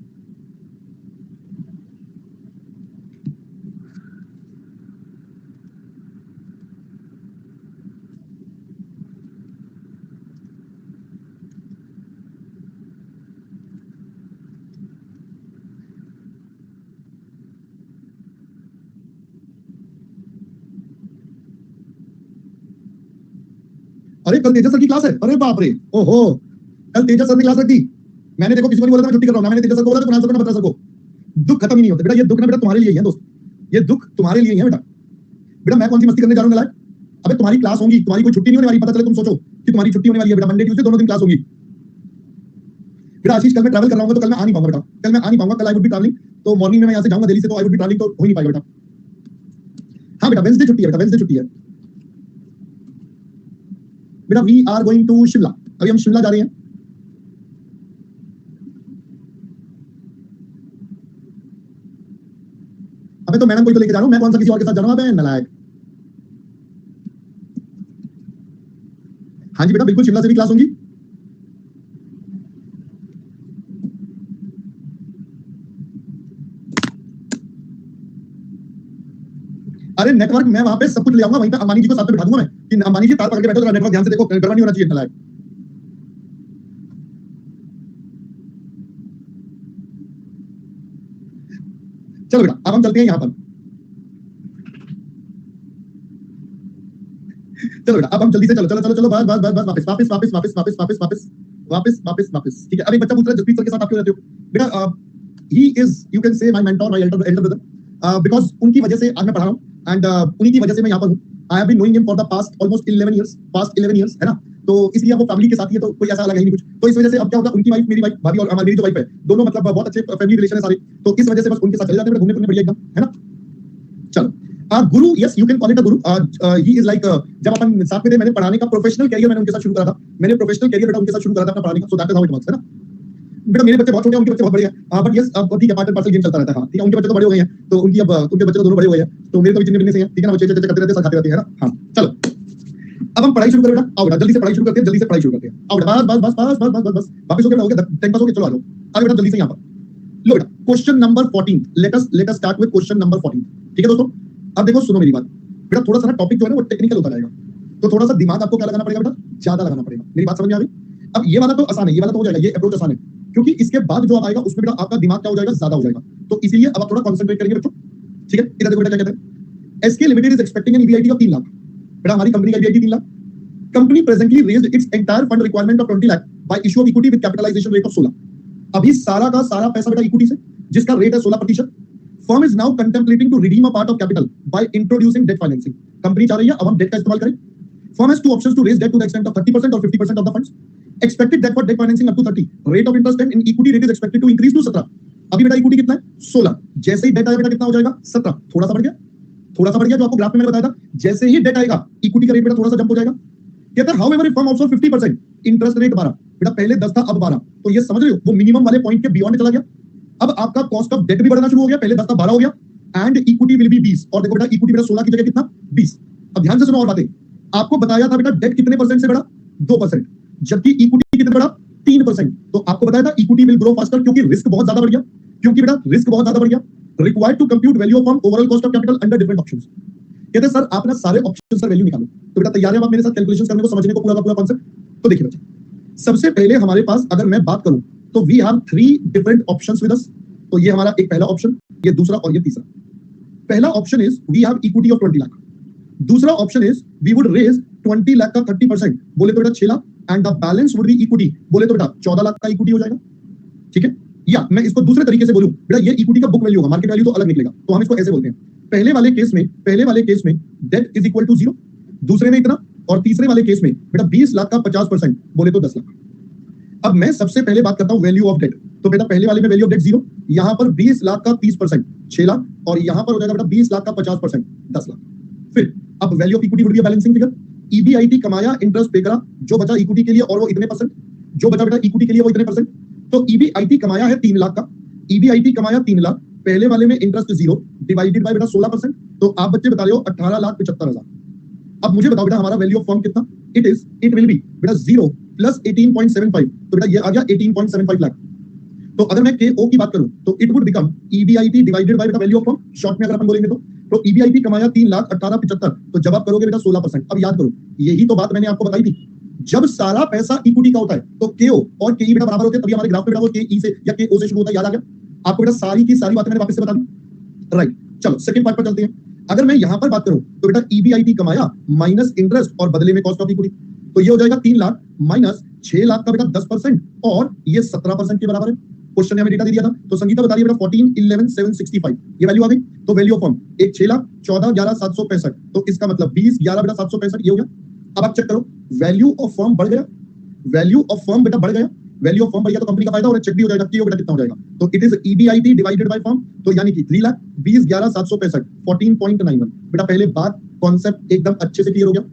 अरे कल तेजस सर की क्लास है, अरे बाप रे, ओहो कल तेजस सर ने क्लास रख दी। मैंने देखो किसी को नहीं बोला था मैं छुट्टी कर रहा हूं ना, मैंने तेजस सर को बोला था कुणाल सर को ना बता सर को। दुख खत्म ही नहीं होता बेटा, ये दुख ना बेटा तुम्हारे लिए ही है दोस्त, ये दुख तुम्हारे लिए ही है बेटा। बेटा मैं कौन सी मस्ती करने जा रहा हूं नालायक? अबे तुम्हारी क्लास होगी, तुम्हारी कोई छुट्टी नहीं होने वाली, पता चले तुम सोचो कि तुम्हारी छुट्टी होने वाली है बेटा, मंडे ट्यूसडे दोनों दिन क्लास होगी। बेटा आशीष कल मैं ट्रैवल कर रहा हूं तो कल मैं आ नहीं पाऊंगा बेटा, कल मैं आ नहीं पाऊंगा, कल आई वुड बी ट्रैवलिंग, तो मॉर्निंग में मैं यहां से जाऊंगा दिल्ली से, तो आई वुड बी ट्रैवलिंग, तो हो ही नहीं पाएगा बेटा। हाँ बेटा वेडनेसडे छुट्टी है बेटा, वेडनेसडे छुट्टी है बेटा। We are going to Shimla, अभी हम शिमला जा रहे हैं। अबे तो मैडम कोई तो लेके जा रहा हूं, मैं कौन सा किसी और के साथ जा रहा हूं? अबे नालायक। जी बेटा बिल्कुल शिमला से भी क्लास होंगी। अरे नेटवर्क मैं वहां पे सब कुछ ले आऊंगा, वहीं पे अंबानी जी को साथ में बिठा दूंगा मैं कि अंबानी जी तार पकड़ के बैठो, जरा नेटवर्क ध्यान से देखो, गड़बड़ नहीं होना चाहिए नालायक। चलो बेटा अब हम चलते हैं यहां पर। चलो बेटा अब हम जल्दी से चलो चलो चलो चलो बस बस बस बस वापस वापस वापस वापस वापस वापस वापस वापस वापस वापस ठीक है। अब एक बच्चा पूछ रहा है जसप्रीत सर के साथ आप क्यों रहते हो बेटा? He is you can say my mentor, my Elder brother, because उनकी वजह से आज मैं पढ़ा रहा हूं एंड उन्हीं की वजह से मैं यहां पर हूं। I have been knowing him for the past almost 11 years, past 11 years है ना, तो इसलिए वो फैमिली के साथ ही है, तो कोई ऐसा अलग है नहीं कुछ। तो इस वजह से अब क्या होता है, उनकी वाइफ मेरी वाइफ भाभी और हमारी जो वाइफ है दोनों मतलब बहुत अच्छे फैमिली रिलेशन है सारे, तो इस वजह से बस उनके साथ चले जाते हैं घूमने फिरने बढ़िया एकदम है ना। चलो गुरु, yes you can call it a guru. He is like जब अपन साथ में थे, मैंने पढ़ाने का प्रोफेशनल कैरियर मैंने उनके साथ शुरू करा था, मैंने प्रोफेशनल कैरियर बेटा उनके साथ शुरू करा था अपना पढ़ाने का, so that is how it works है ना बेटा। मेरे बच्चे बहुत छोटे हैं, उनके बच्चे बहुत बड़े हैं, बट यस अब ठीक है, पार्ट एंड पार्सल गेम चलता रहता है। हाँ ठीक है, उनके बच्चे तो बड़े हो गए हैं, तो उनकी अब उनके बच्चे तो दोनों बड़े हो गए हैं, तो मेरे तो भी चिन्ह बिन्ने से हैं ठीक है ना, बच्चे चर्चा करते रहते हैं, खाते रहते हैं ना। हाँ चलो अब हम पढ़ाई शुरू करें बेटा, आओ बेटा जल्दी से पढ़ाई शुरू करते हैं, जल्दी से पढ़ाई शुरू करते हैं, आओ बेटा बस बस बस बस बस बस बस वापस हो गया, हो गया टाइम पास हो गया, चलो आ जाओ आगे बेटा जल्दी से यहाँ पर। लो बेटा question number 14, let us start with question number 14 ठीक है दोस्तों। अब देखो सुनो मेरी बात बेटा, थोड़ा सा ना टॉपिक जो है ना वो टेक्निकल होता जाएगा, तो थोड़ा सा दिमाग आपको क्या लगाना पड़ेगा बेटा, ज्यादा लगाना पड़ेगा। मेरी बात समझ में आ गई? अब ये वाला तो आसान है, ये वाला तो हो जाएगा, ये अप्रोच आसान है, क्योंकि इसके बाद जो आएगा उसमें बेटा आपका दिमाग क्या हो जाएगा, ज्यादा हो जाएगा, तो इसीलिए अब आप थोड़ा कंसंट्रेट करेंगे बच्चों ठीक है। इधर देखो बेटा क्या कहते हैं, SK limited is expecting an EBIT of 3 lakh बेटा, हमारी कंपनी का EBIT 3 lakh. Company presently raised its entire fund requirement of 20 lakh by issue of equity with capitalization rate of 16। अभी सारा का सारा पैसा बेटा इक्विटी से, जिसका रेट है 16%। Firm is now contemplating to redeem a part of capital by introducing debt financing. Company चाह रही है अब हम डेट का इस्तेमाल करें। Firm has two options to raise debt to the extent of 30% और 50% of the funds. Expected debt for debt financing up to 30, rate of interest in equity rate is expected to increase to 17। अभी बेटा equity कितना है 16, जैसे ही date आएगा बेटा कितना हो जाएगा 17, थोड़ा सा बढ़ गया, थोड़ा सा बढ़ गया, जो आपको ग्राफ में मैंने बताया था, जैसे ही डेट आएगा इक्विटी का रेट बेटा थोड़ा सा जंप हो जाएगा। कहता है however if firm observe 50%, interest rate 12 बेटा, पहले 10 था अब 12, तो ये समझ रहे हो वो मिनिमम वाले पॉइंट के बियॉन्ड चला गया। अब आपका कॉस्ट ऑफ डेट भी बढ़ना शुरू हो गया, पहले 10 था 12 हो गया, एंड इक्विटी विल बी 20। और देखो बेटा इक्विटी बेटा 16 की जगह कितना 20। अब ध्यान से सुनो और बातें, आपको बताया था बेटा डेट कितने परसेंट से बढ़ा 2%, जबकि इक्विटी कितने बढ़ा 3%। तो आपको बताया था इक्विटी विल ग्रो फास्टर, क्योंकि रिस्क बहुत ज्यादा बढ़ गया, क्योंकि बेटा रिस्क बहुत ज्यादा बढ़ गया। Required to compute value of firm overall cost of capital under different options. कहते हैं सर आप ना सारे ऑप्शन सर वैल्यू निकालो, तो बेटा तैयार है आप मेरे साथ कैलकुलेशन करने को, समझने को पूरा का पूरा कॉन्सेप्ट। तो देखिए बच्चे, सबसे पहले हमारे पास अगर मैं बात करूं तो we have 3 different options with us. तो ये हमारा एक पहला ऑप्शन, ये दूसरा और ये तीसरा। पहला option is we have equity of 20 lakh. दूसरा option is we would raise 20 lakh का 30%, बोले तो बेटा 6 lakh, and the balance would be equity, बोले तो बेटा 14 लाख का इक्विटी हो जाएगा ठीक है। या मैं इसको दूसरे तरीके से बोलूं बेटा, ये इक्विटी का बुक वैल्यू होगा, मार्केट वैल्यू तो अलग निकलेगा, तो हम इसको ऐसे बोलते हैं, पहले वाले केस में डेट इज इक्वल टू 0, दूसरे में इतना, और तीसरे वाले केस में बेटा 20 लाख का 50%, बोले तो 10 लाख। अब मैं सबसे पहले बात करता हूं वैल्यू ऑफ डेट, तो बेटा पहले वाले में वैल्यू ऑफ डेट 0, यहां पर 20 लाख का 30% 6 लाख, और यहां पर हो जाएगा बेटा 20 लाख का 50% 10 लाख। फिर अब value of equity would be balancing figure, EBIT कमाया, इंटरेस्ट पे करा, जो बचा इक्विटी के लिए और वो इतने परसेंट, जो बचा बेटा इक्विटी के लिए वो इतने परसेंट। तो ईबीआईटी कमाया है 3 लाख का, ईबीआईटी कमाया 3 लाख, पहले वाले में इंटरेस्ट 0 डिवाइडेड बाय बेटा 16%, तो आप बच्चे बता रहे हो 18,75,000। अब मुझे बताओ बेटा हमारा वैल्यू ऑफ फर्म कितना, इट विल बी बेटा 0 प्लस 18.75, तो बेटा ये आ गया 18.75 लाख। तो अगर मैं KO की बात करूं तो it would become EBIT divided bye बेटा वैल्यू ऑफ फर्म, शॉर्ट में अगर अपन बोलेंगे तो ईबीआईटी कमाया 3 लाख 18,75, तो जब आप करोगे बेटा 16%। अब याद करो यही तो बात मैंने आपको बताई थी, जब सारा पैसा इक्विटी का होता है तो KO और KE बेटा बराबर होते हैं, तभी हमारे ग्राफ पे बेटा वो KE से या KO से शुरू होता है, याद आ गया आपको बेटा, सारी की सारी बातें मैंने वापस से बता दी राइट। चलो सेकंड पार्ट पर चलते हैं। अगर मैं यहां पर बात करूं तो बेटा ईबीआईटी कमाया माइनस इंटरेस्ट और बदले में कॉस्ट ऑफ इक्विटी, तो ये हो जाएगा 3 लाख माइनस 6 लाख का बेटा 10%, और ये 17% के बराबर है। क्वेश्चन में हमें डेटा दे दिया था, तो संगीता बता रही है बेटा 14,11,765 ये वैल्यू आ गई। तो वैल्यू ऑफ फर्म एक 6 लाख 14,11,765, तो इसका मतलब 20,11 बेटा 765 ये हो गया। अब आप चेक करो वैल्यू ऑफ फर्म बढ़ गया, वैल्यू ऑफ फर्म बेटा बढ़ गया, वैल्यू ऑफ फर्म बढ़ गया तो कंपनी का फायदा, और चेक भी हो जाएगा कि बेटा कितना हो जाएगा। तो it is EBIT divided by firm, तो यानी कि 3 लाख 20,11,765 14.91 बेटा, पहले बात कॉन्सेप्ट एकदम अच्छे से क्लियर हो गया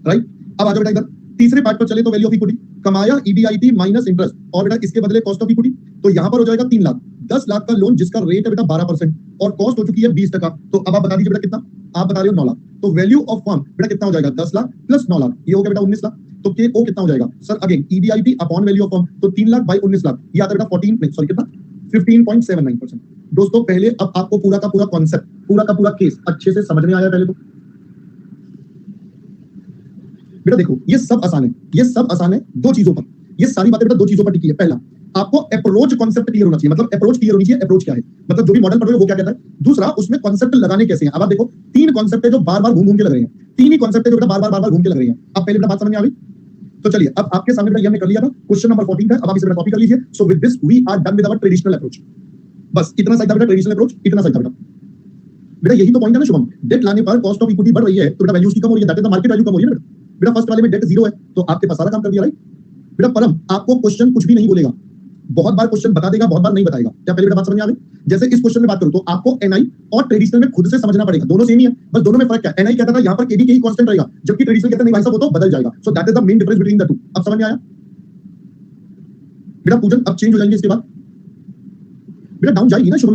राइट। अब आ जाओ बेटा इधर तीसरे पार्ट पर चले, तो वैल्यू ऑफ इक्विटी कमाया ईबीआईटी माइनस इंटरेस्ट और बेटा इसके बदले कॉस्ट ऑफ इक्विटी, तो यहां पर हो जाएगा 3 लाख, 10 लाख का लोन जिसका रेट है बेटा 12% और कॉस्ट हो चुकी है 20%, तो अब आप बता दीजिए बेटा कितना, आप बता रहे हो 9 लाख, तो वैल्यू ऑफ फर्म बेटा कितना हो जाएगा 10 लाख प्लस 9 लाख, ये हो गया बेटा 19 लाख। तो के ओ कितना हो जाएगा sir? Again EBIT upon value of firm, तो 3 लाख बाई 19 लाख, ये आता बेटा 14 नहीं सॉरी कितना 15.79%। दोस्तों पहले अब आपको पूरा का पूरा कॉन्सेप्ट, पूरा का पूरा केस अच्छे से समझ में आया पहले तो? बेटा देखो ये सब आसान है, ये सब आसान है दो चीजों पर, ये सारी बातें बेटा दो चीजों पर टिकी है। पहला, आपको अप्रोच कॉन्सेप्ट क्लियर होना चाहिए, मतलब अप्रोच क्लियर होनी चाहिए, अप्रोच क्या है, मतलब जो भी मॉडल पढ़ रहे हो वो क्या कहता है। दूसरा, उसमें कॉन्सेप्ट लगाने कैसे हैं। अब आप देखो 3 कॉन्सेप्ट है जो बार-बार घूम-घूम के लग रहे हैं, 3 ही कॉन्सेप्ट है जो बेटा बार-बार घूम के लग रहे हैं। अब पहले बेटा बात समझ में आ गई? तो चलिए अब आपके सामने बेटा ये हमने कर लिया था, क्वेश्चन नंबर 14 है, अब आप इसे बेटा कॉपी कर लीजिए। So with this we are done with our traditional approach. बस इतना सा था बेटा ट्रेडिशनल अप्रोच, इतना सा था बेटा। बेटा यही तो पॉइंट है ना शुभम, डेट लाने पर कॉस्ट ऑफ इक्विटी बढ़ रही है तो बेटा वैल्यूज की कम हो रही है, that is the market value कम हो रही है ना बेटा। फर्स्ट वाले में डेट 0 है तो आपके पास सारा काम कर दिया राइट बेटा। परम आपको क्वेश्चन कुछ भी नहीं बोलेगा, बहुत बार क्वेश्चन बता देगा, बहुत बार नहीं बताएगा। क्या पहले बेटा बात समझ में आ गई? जैसे इस क्वेश्चन में बात करूं तो आपको एनआई और ट्रेडिशनल में खुद से समझना पड़ेगा, दोनों सेम ही है, बस दोनों में फर्क क्या है। एनआई कहता था यहां पर केबी के ही कांस्टेंट रहेगा, जबकि ट्रेडिशनल कहता नहीं भाई साहब वो तो बदल जाएगा। So that is the main difference between the two. अब समझ में आया बेटा? पूजन अब चेंज हो जाएंगे इसके बाद बेटा, डाउन जाएगी ना शुरू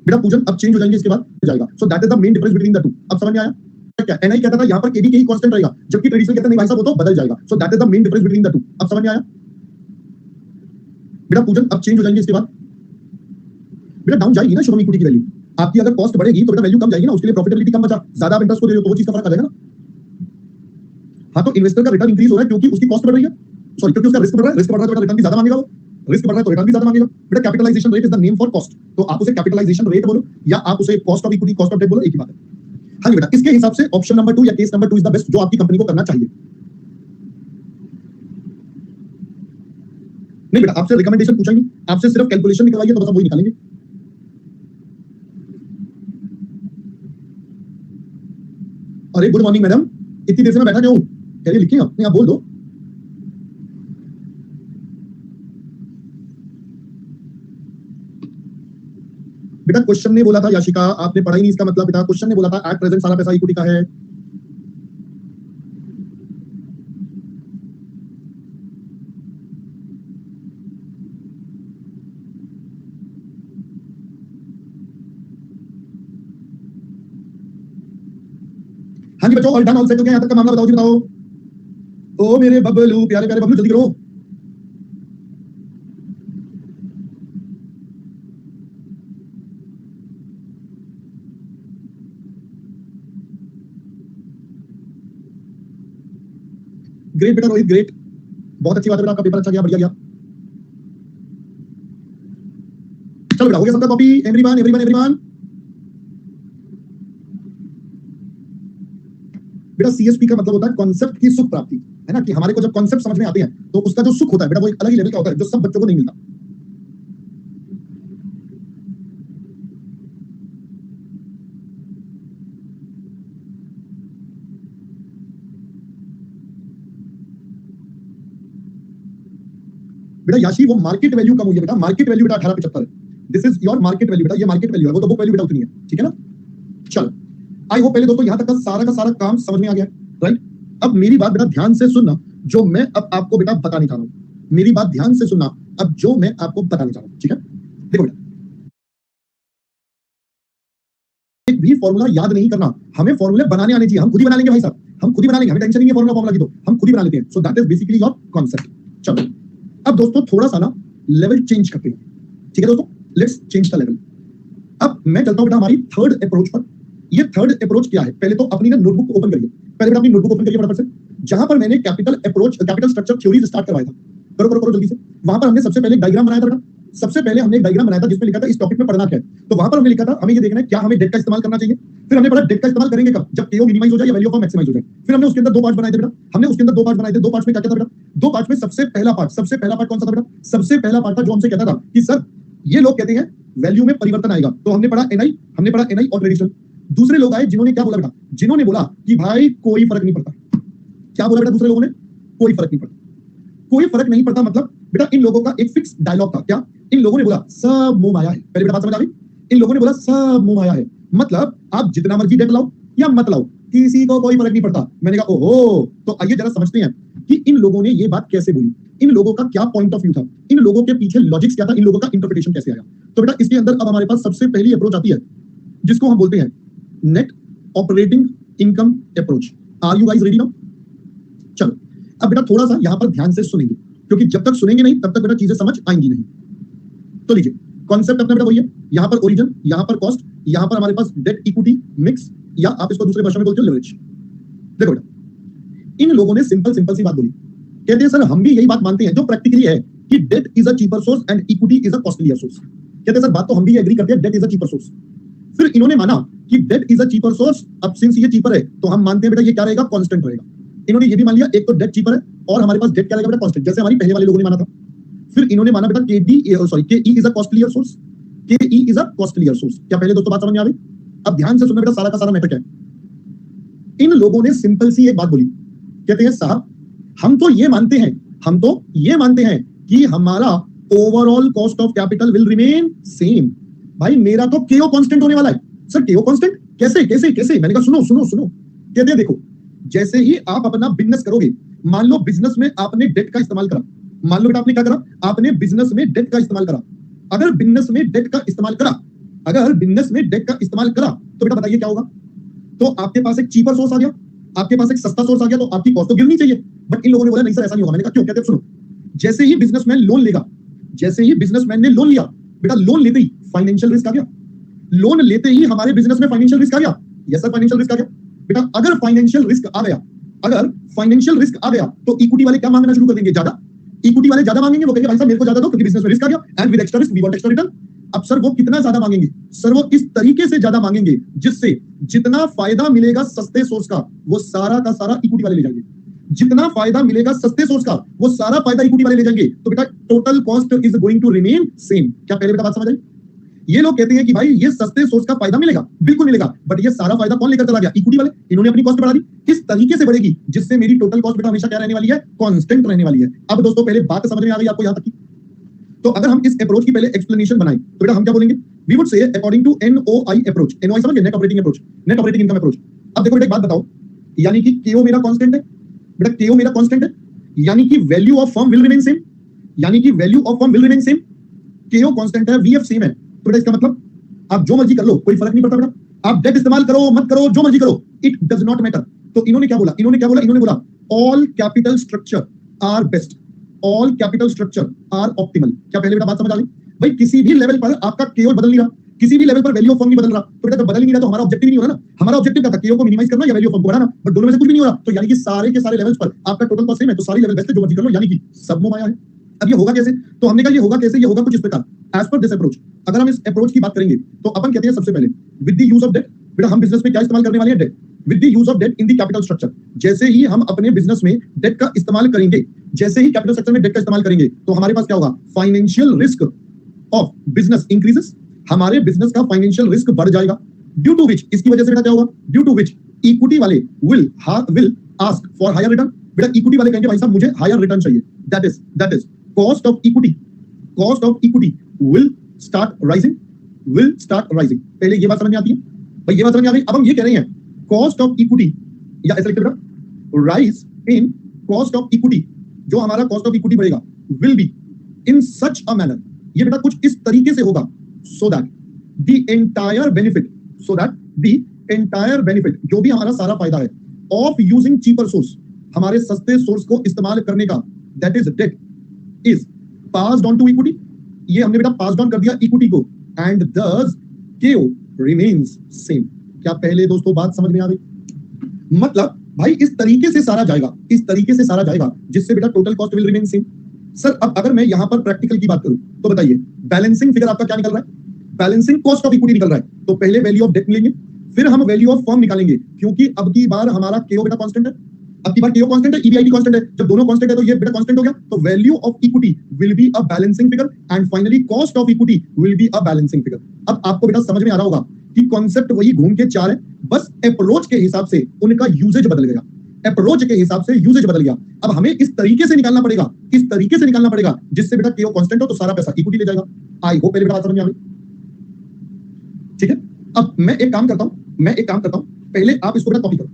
बेटा, पूजन अब चेंज हो जाएंगे इसके बाद जाएगा। So that is the main difference between the two. अब समझ में आया क्या? एनआई कहता था यहां पर केबी के ही कांस्टेंट रहेगा, जबकि ट्रेडिशनल कहता नहीं भाई साहब वो तो बदल जाएगा। So that is the main difference between the two. अब समझ में आया बेटा? पूजन अब चेंज हो जाएंगे इसके बाद बेटा, डाउन जाएगी ना शुरू इक्विटी की वैल्यू। आपकी अगर कॉस्ट बढ़ेगी तो बेटा वैल्यू कम जाएगी ना, उसके लिए प्रॉफिटेबिलिटी कम बचा, ज्यादा आप इंटरेस्ट को दे रहे हो तो वो चीज का फर्क आ जाएगा ना। हाँ तो इन्वेस्टर का रिटर्न इंक्रीज हो रहा है क्योंकि उसकी कॉस्ट बढ़ रही है, सॉरी क्योंकि उसका रिस्क बढ़ रहा है, रिस्क बढ़ रहा है तो बेटा रिटर्न भी ज्यादा मांगेगा वो, रिस्क बढ़ रहा है तो रिटर्न भी ज्यादा मांगेगा बेटा। Capitalization rate is the name for cost, तो आप उसे कैपिटलाइजेशन रेट बोलो या आप उसे cost of equity, cost of debt बोलो, एक ही बात है। हाँ जी बेटा, इसके हिसाब से ऑप्शन नंबर 2 या case number 2 is the best जो आपकी कंपनी को करना चाहिए। नहीं बेटा आपसे रिकमेंडेशन पूछा ही नहीं, आपसे सिर्फ कैलकुलेशन निकलवाइए तो बस वही निकालेंगे। अरे गुड मॉर्निंग मैडम, इतनी देर से मैं बैठा क्यों? कह रही लिखिए अपने आप बोल दो। बेटा क्वेश्चन ने बोला था याशिका, आपने पढ़ा ही नहीं इसका मतलब बेटा। क्वेश्चन ने बोला था एट प्रेजेंट सारा पैसा इक्विटी का है। हाँ जी बच्चों, ऑल डन ऑल सेट हो गया? यहाँ तक का मामला बताओ जी बताओ। ओ मेरे बबलू, प्यारे प्यारे बबलू जल्दी करो। ग्रेट बेटा रोहित, ग्रेट, बहुत अच्छी बात है बेटा, आपका पेपर अच्छा गया, बढ़िया गया। चलो बेटा हो गया सबका कॉपी, एवरीवन एवरीवन एवरीवन। बेटा सीएसपी का मतलब होता है कॉन्सेप्ट की सुख प्राप्ति, है ना, कि हमारे को जब कॉन्सेप्ट समझ में आते हैं तो उसका जो सुख होता है बेटा वो एक अलग ही लेवल का होता है जो सब बच्चों को नहीं मिलता। बेटा याशी वो मार्केट वैल्यू कम हुई है बेटा, मार्केट वैल्यू बेटा 1875, this is your market value बेटा, ये मार्केट वैल्यू है, वो तो बुक वैल्यू बेटा उतनी है, ठीक है ना। चलो आई होप पहले दोस्तों यहां तक का सारा काम समझ में आ गया, राइट। अब मेरी बात बेटा ध्यान से सुनना, जो मैं अब आपको बेटा बताने जा रहा हूं, मेरी बात ध्यान से सुनना अब जो मैं आपको बताने जा रहा हूं, ठीक है। देखो बेटा एक भी फॉर्मूला याद नहीं करना, हमें फॉर्मूले बनाने आने चाहिए, हम खुद ही बना लेंगे भाई साहब, हम खुद ही बना लेंगे, हमें टेंशन नहीं है फॉर्मूला की, तो हम खुद ही बना लेते हैं। So that is basically your concept. चलो अब दोस्तों थोड़ा सा ना लेवल चेंज करते हैं, ठीक है दोस्तों, लेट्स चेंज द लेवल। अब मैं चलता हूं बेटा हमारी थर्ड अप्रोच पर। ये थर्ड अप्रोच क्या है, पहले तो अपनी ना नोटबुक ओपन करिए, पहले बेटा अपनी नोटबुक ओपन करिए फटाफट से, जहां पर मैंने capital approach, capital structure theories start करवाया था, करो करो करो जल्दी से। वहां पर हमने सबसे पहले डायग्राम बनाया था बेटा, सबसे पहले हमने एक डायग्राम बनाया था जिसमें लिखा था इस टॉपिक में पढ़ना क्या है। तो वहां पर हमने लिखा था हमें ये देखना है क्या हमें डेट का इस्तेमाल करना चाहिए, फिर हमने पढ़ा डेट का इस्तेमाल करेंगे कब, जब केओ मिनिमाइज हो जाए या वैल्यू ऑफ मैक्सिमाइज हो जाए। फिर हमने उसके अंदर दो पार्ट बनाए थे बेटा, हमने उसके अंदर दो पार्ट बनाए थे, दो पार्ट्स में क्या क्या था बेटा, दो पार्ट्स में सबसे पहला पार्ट कौन सा था बेटा, सबसे पहला पार्ट था जो हमसे कहता था कि सर ये लोग कहते हैं वैल्यू में परिवर्तन आएगा, तो हमने पढ़ा एनआई, हमने पढ़ा एनआई और ट्रेडिशनल। दूसरे लोग आए जिन्होंने क्या बोला बेटा, जिन्होंने बोला कि भाई कोई फर्क नहीं पड़ता। क्या बोला बेटा दूसरे लोगों ने, कोई फर्क नहीं पड़ता, कोई फर्क नहीं पड़ता। मतलब बेटा इन लोगों का एक फिक्स डायलॉग था, क्या, इन लोगों ने बोला सब मोह माया है, पहले बेटा बात समझ आ गई, इन लोगों ने बोला सब मोह माया है, मतलब आप जितना मर्जी डेट लाओ या मत लाओ किसी को कोई फर्क नहीं पड़ता। मैंने कहा ओहो, तो आइए जरा समझते हैं कि इन लोगों ने ये बात कैसे बोली, इन लोगों का क्या पॉइंट ऑफ व्यू था, इन लोगों के पीछे लॉजिक्स क्या था, इन लोगों का इंटरप्रिटेशन कैसे आया। तो बेटा इसके अंदर अब हमारे पास सबसे पहली अप्रोच आती है जिसको हम बोलते हैं net operating income approach. Are you guys ready now? चलो अब बेटा थोड़ा सा यहां पर ध्यान से सुनेंगे, क्योंकि जब तक सुनेंगे नहीं तब तक बेटा चीजें समझ आएंगी नहीं। तो लीजिए कॉन्सेप्ट अपना बेटा वही है, यहां पर ओरिजिन, यहां पर कॉस्ट, यहां पर हमारे पास डेट इक्विटी मिक्स, या आप इसको दूसरे भाषा में बोलते हो लेवरेज। देखो बेटा इन लोगों ने सिंपल सिंपल सी बात बोली, कहते हैं सर हम भी यही बात मानते हैं जो प्रैक्टिकली है कि debt is a cheaper source and equity is a costlier source. कहते हैं सर बात तो हम भी एग्री करते हैं, debt is a cheaper source. फिर इन्होंने माना कि debt is a cheaper source, अब सिंस ये चीपर है तो हम मानते हैं बेटा ये क्या रहेगा, कांस्टेंट रहेगा। इन्होंने ये भी मान लिया एक तो डेट चीपर है और हमारे पास डेट क्या रहेगा बेटा, कांस्टेंट, जैसे हमारी पहले वाले लोगों ने माना था। फिर इन्होंने माना बेटा K E is a costlier source, K E is a costlier source. क्या पहले दोस्तों बात समझ में आ गई? अब ध्यान से सुनना बेटा, सारा का सारा मैटर क्या है। इन लोगों ने सिंपल सी एक बात बोली, कहते हैं साहब हम तो ये मानते हैं कि हमारा overall cost of capital will remain same. भाई मेरा तो केओ कांस्टेंट होने वाला है। सर केओ कांस्टेंट कैसे कैसे कैसे? मैंने कहा सुनो सुनो सुनो, कहते हैं देखो जैसे ही आप अपना बिजनेस करोगे, मान लो बिजनेस में आपने डेट का इस्तेमाल करा, मान लो बेटा आपने क्या करा, आपने बिजनेस में डेट का इस्तेमाल करा। अगर बिजनेस में डेट का इस्तेमाल करा तो बेटा बताइए क्या होगा? तो आपके पास एक चीपर सोर्स आ गया, आपके पास एक सस्ता सोर्स आ गया, तो आपकी कॉस्ट तो गिरनी चाहिए। बट इन लोगों ने बोला नहीं सर ऐसा नहीं होगा। मैंने कहा क्यों? कहते हैं सुनो, जैसे ही बिजनेसमैन लोन लेगा, जैसे ही बिजनेसमैन ने लोन लिया, बेटा लोन लेते ही फाइनेंशियल रिस्क आ गया, लोन लेते ही हमारे बिजनेस में फाइनेंशियल रिस्क आ गया। यस सर फाइनेंशियल रिस्क आ गया। बेटा अगर फाइनेंशियल रिस्क आ गया तो इक्विटी वाले क्या मांगना शुरू कर देंगे? ज्यादा। इक्विटी वाले ज्यादा मांगेंगे, वो कहेंगे भाई साहब मेरे को ज्यादा दो क्योंकि बिजनेस में रिस्क आ गया, and with extra risk we want extra return. अब सर वो कितना ज्यादा मांगेंगे? सर वो इस तरीके से ज्यादा मांगेंगे जिससे जितना फायदा मिलेगा सस्ते सोर्स का वो सारा का सारा इक्विटी वाले ले जाएंगे। जितना फायदा मिलेगा सस्ते सोर्स का वो सारा फायदा इक्विटी वाले ले जाएंगे। तो बेटा total cost is going to remain same. क्या पहले बेटा बात समझ आई? ये लोग कहते हैं कि भाई ये सस्ते सोर्स का फायदा मिलेगा, बिल्कुल मिलेगा, बट ये सारा फायदा कौन लेकर चला गया? इक्विटी वाले। इन्होंने अपनी कॉस्ट बढ़ा दी, किस तरीके से बढ़ेगी जिससे मेरी टोटल कॉस्ट बेटा हमेशा क्या रहने वाली है? कांस्टेंट रहने वाली है। अब दोस्तों पहले बात समझ में आ गई आपको यहां तक की? तो अगर हम इस अप्रोच की पहले एक्सप्लेनेशन बनाएं तो बेटा हम क्या बोलेंगे? We would say according to NOI approach. NOI समझ गए? Net operating approach, net operating income approach. अब देखो बेटा एक बात बताओ, यानी कि केओ मेरा कांस्टेंट है, बेटा केओ मेरा कांस्टेंट है, यानी कि value of firm will remain same, यानी कि value of firm will remain same. केओ कांस्टेंट है, वीएफ सेम है, तो बेटा इसका मतलब आप जो मर्जी कर लो कोई फर्क नहीं पड़ता बेटा। आप डेट इस्तेमाल करो मत करो जो मर्जी करो, इट डज नॉट मैटर। तो इन्होंने क्या बोला? इन्होंने बोला all capital structure are best, all capital structure are optimal. क्या पहले बेटा बात समझ आ गई? भाई किसी भी लेवल पर आपका केओ बदल नहीं रहा, किसी भी लेवल पर वैल्यू ऑफ फर्म नहीं बदल रहा, तो बेटा जब बदल नहीं रहा तो हमारा ऑब्जेक्टिव नहीं हो रहा ना। हमारा ऑब्जेक्टिव क्या था? केओ को मिनिमाइज करना या वैल्यू ऑफ फर्म को बढ़ाना, बट दोनों में से कुछ भी नहीं हो रहा। तो यानी कि सारे के सारे लेवल्स पर आपका टोटल कॉस्ट सेम है, तो सारी लेवल बेस्ट है, जो मर्जी कर लो, यानी कि सब मोह माया है। अब ये होगा कैसे? तो हमने कहा ये होगा कैसे? ये होगा कुछ इस प्रकार, एज पर दिस अप्रोच। अगर हम इस अप्रोच की बात करेंगे तो अपन कहते हैं सबसे पहले with the use of debt. बेटा हम बिजनेस में क्या इस्तेमाल करने वाले हैं? Debt. With the use of debt in the capital structure. जैसे ही हम अपने बिजनेस में डेट का इस्तेमाल करेंगे, जैसे ही कैपिटल स्ट्रक्चर में डेट का इस्तेमाल करेंगे, तो हमारे पास क्या होगा? Financial risk of business increases. हमारे बिजनेस का फाइनेंशियल रिस्क बढ़ जाएगा, ड्यू टू विच, इसकी वजह से बेटा क्या होगा? ड्यू टू विच इक्विटी वाले will ask for higher return. बेटा इक्विटी वाले कहेंगे भाई साहब मुझे हायर रिटर्न चाहिए, that is cost of equity will start rising, पहले ये बात समझ में आती है भाई? ये बात समझ में आ गई? अब हम ये कह रहे हैं कॉस्ट ऑफ इक्विटी, या ऐसे लिखते बेटा rise in cost of equity, जो हमारा कॉस्ट ऑफ इक्विटी बढ़ेगा will be in such a manner, ये बेटा कुछ इस तरीके से होगा, so that the entire benefit, जो भी हमारा सारा फायदा है ऑफ यूजिंग चीपर सोर्स, हमारे सस्ते सोर्स को इस्तेमाल करने का, that is debt, is passed on to equity. ये हमने बेटा पास्ड ऑन कर दिया इक्विटी को, एंड दस केओ रिमेन्स सेम। क्या पहले दोस्तों बात समझ में आ गई? मतलब भाई इस तरीके से सारा जाएगा, जिससे बेटा total cost will remain same. Sir अब अगर मैं यहां पर प्रैक्टिकल की बात करूं तो बताइए बैलेंसिंग फिगर आपका क्या निकल रहा है? बैलेंसिंग कॉस्ट ऑफ इक्विटी निकल रहा है। तो पहले वैल्यू ऑफ डेट लेंगे, फिर हम वैल्यू ऑफ फर्म निकालेंगे, क्योंकि अब की बार हमारा केओ बेटा कांस्टेंट है, अब की बार केओ कांस्टेंट है, ईबीआईटी कांस्टेंट है। जब दोनों कांस्टेंट है तो ये बेटा कांस्टेंट हो गया, तो value of equity will be a balancing figure, and finally cost of equity will be a balancing figure. अब आपको बेटा समझ में आ रहा होगा कि कॉन्सेप्ट वही घूम के चार है, बस अप्रोच के हिसाब से उनका यूजेज बदल गया, अब हमें इस तरीके से निकालना पड़ेगा, जिससे बेटा केओ कांस्टेंट हो तो सारा पैसा इक्विटी ले जाएगा। आई होप पहले बेटा बात समझ में आ गई? ठीक है, अब मैं एक काम करता हूं, पहले आप इसको बेटा कॉपी करो,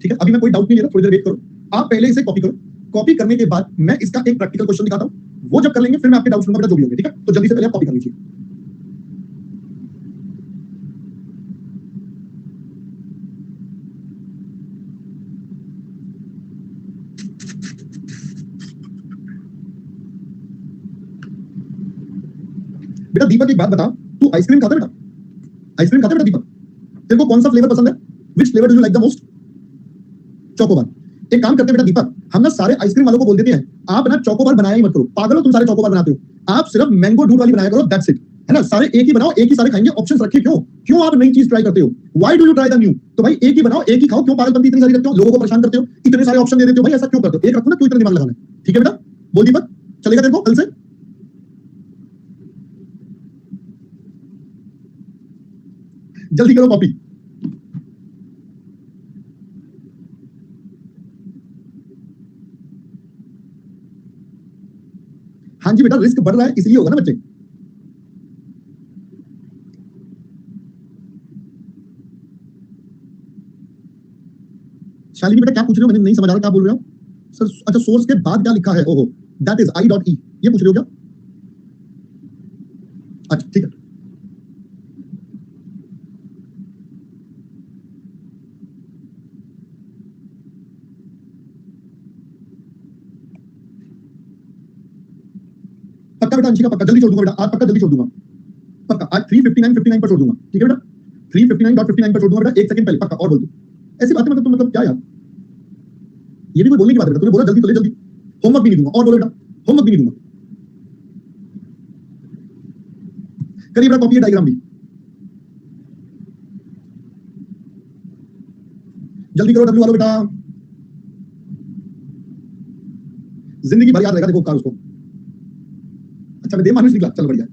ठीक है? अभी मैं कोई डाउट नहीं ले रहा, थोड़ी देर वेट करो, आप पहले इसे कॉपी करो। कॉपी करने के बाद मैं इसका एक प्रैक्टिकल क्वेश्चन दिखाता हूं, वो जब कर लेंगे फिर मैं आपके डाउट्स लूंगा बेटा जो भी होंगे, ठीक है? तो जल्दी से पहले आप कॉपी कर लीजिए। बेटा दीपक एक बात बता, तू आइसक्रीम खाता है बेटा? आइसक्रीम खाता है बेटा दीपक? तेरे को कौन सा फ्लेवर पसंद है? Which flavour do you like the most? Chocobar. एक काम करते हैं बेटा दीपक, हम ना सारे आइसक्रीम वालों को बोल देते हैं, आप ना चोकोबार बनाया ही मत करो, पागल हो तुम, सारे चोकोबार बनाते हो, आप सिर्फ मैंगो डूड वाली बनाया करो, दैट्स इट, है ना? सारे एक ही बनाओ, एक ही सारे खाएंगे, ऑप्शंस रखिए, क्यों क्यों आप नई चीज ट्राई करते हो? Why do you try the new? तो भाई एक ही बनाओ, एक ही खाओ, क्यों पागलपंती इतनी सारी करते हो, लोगों को परेशान करते हो, इतने सारे ऑप्शन दे देते हो, भाई ऐसा क्यों करते हो? एक रखो ना, क्यों इतना दिमाग लगाना है? ठीक है बेटा, बोल दीपक, चलेगा तेरे को कल से? जल्दी करो कॉपी। हाँ जी बेटा, रिस्क बढ़ रहा है इसलिए होगा ना बच्चे। शालिनी बेटा क्या पूछ रहे हो, मैंने नहीं समझ आ रहा क्या बोल रहे हो सर? अच्छा, सोर्स के बाद क्या लिखा है? ओहो, दैट इज i.e, ये पूछ रहे हो क्या? अच्छा ठीक है, पक्का बेटा अंशिका, पक्का जल्दी छोड़ दूंगा बेटा, आज पक्का जल्दी छोड़ दूंगा, पक्का आज 359:59 पर छोड़ दूंगा, ठीक है बेटा? 359.59 पर छोड़ दूंगा बेटा, एक सेकंड पहले, पक्का। और बोल दो ऐसी बातें, मतलब तुम मतलब क्या यार, ये भी कोई बोलने की बात है बेटा? तूने बोला जल्दी तो ले जल्दी, होमवर्क भी नहीं दूंगा, और बोलो बेटा होमवर्क भी नहीं दूंगा। करिए बेटा कॉपी डायग्राम भी, जल्दी करो डब्ल्यू वालों बेटा, जिंदगी भर याद रहेगा देखो कार उसको। अच्छा मैं देव मानुष निकला, चल बढ़िया।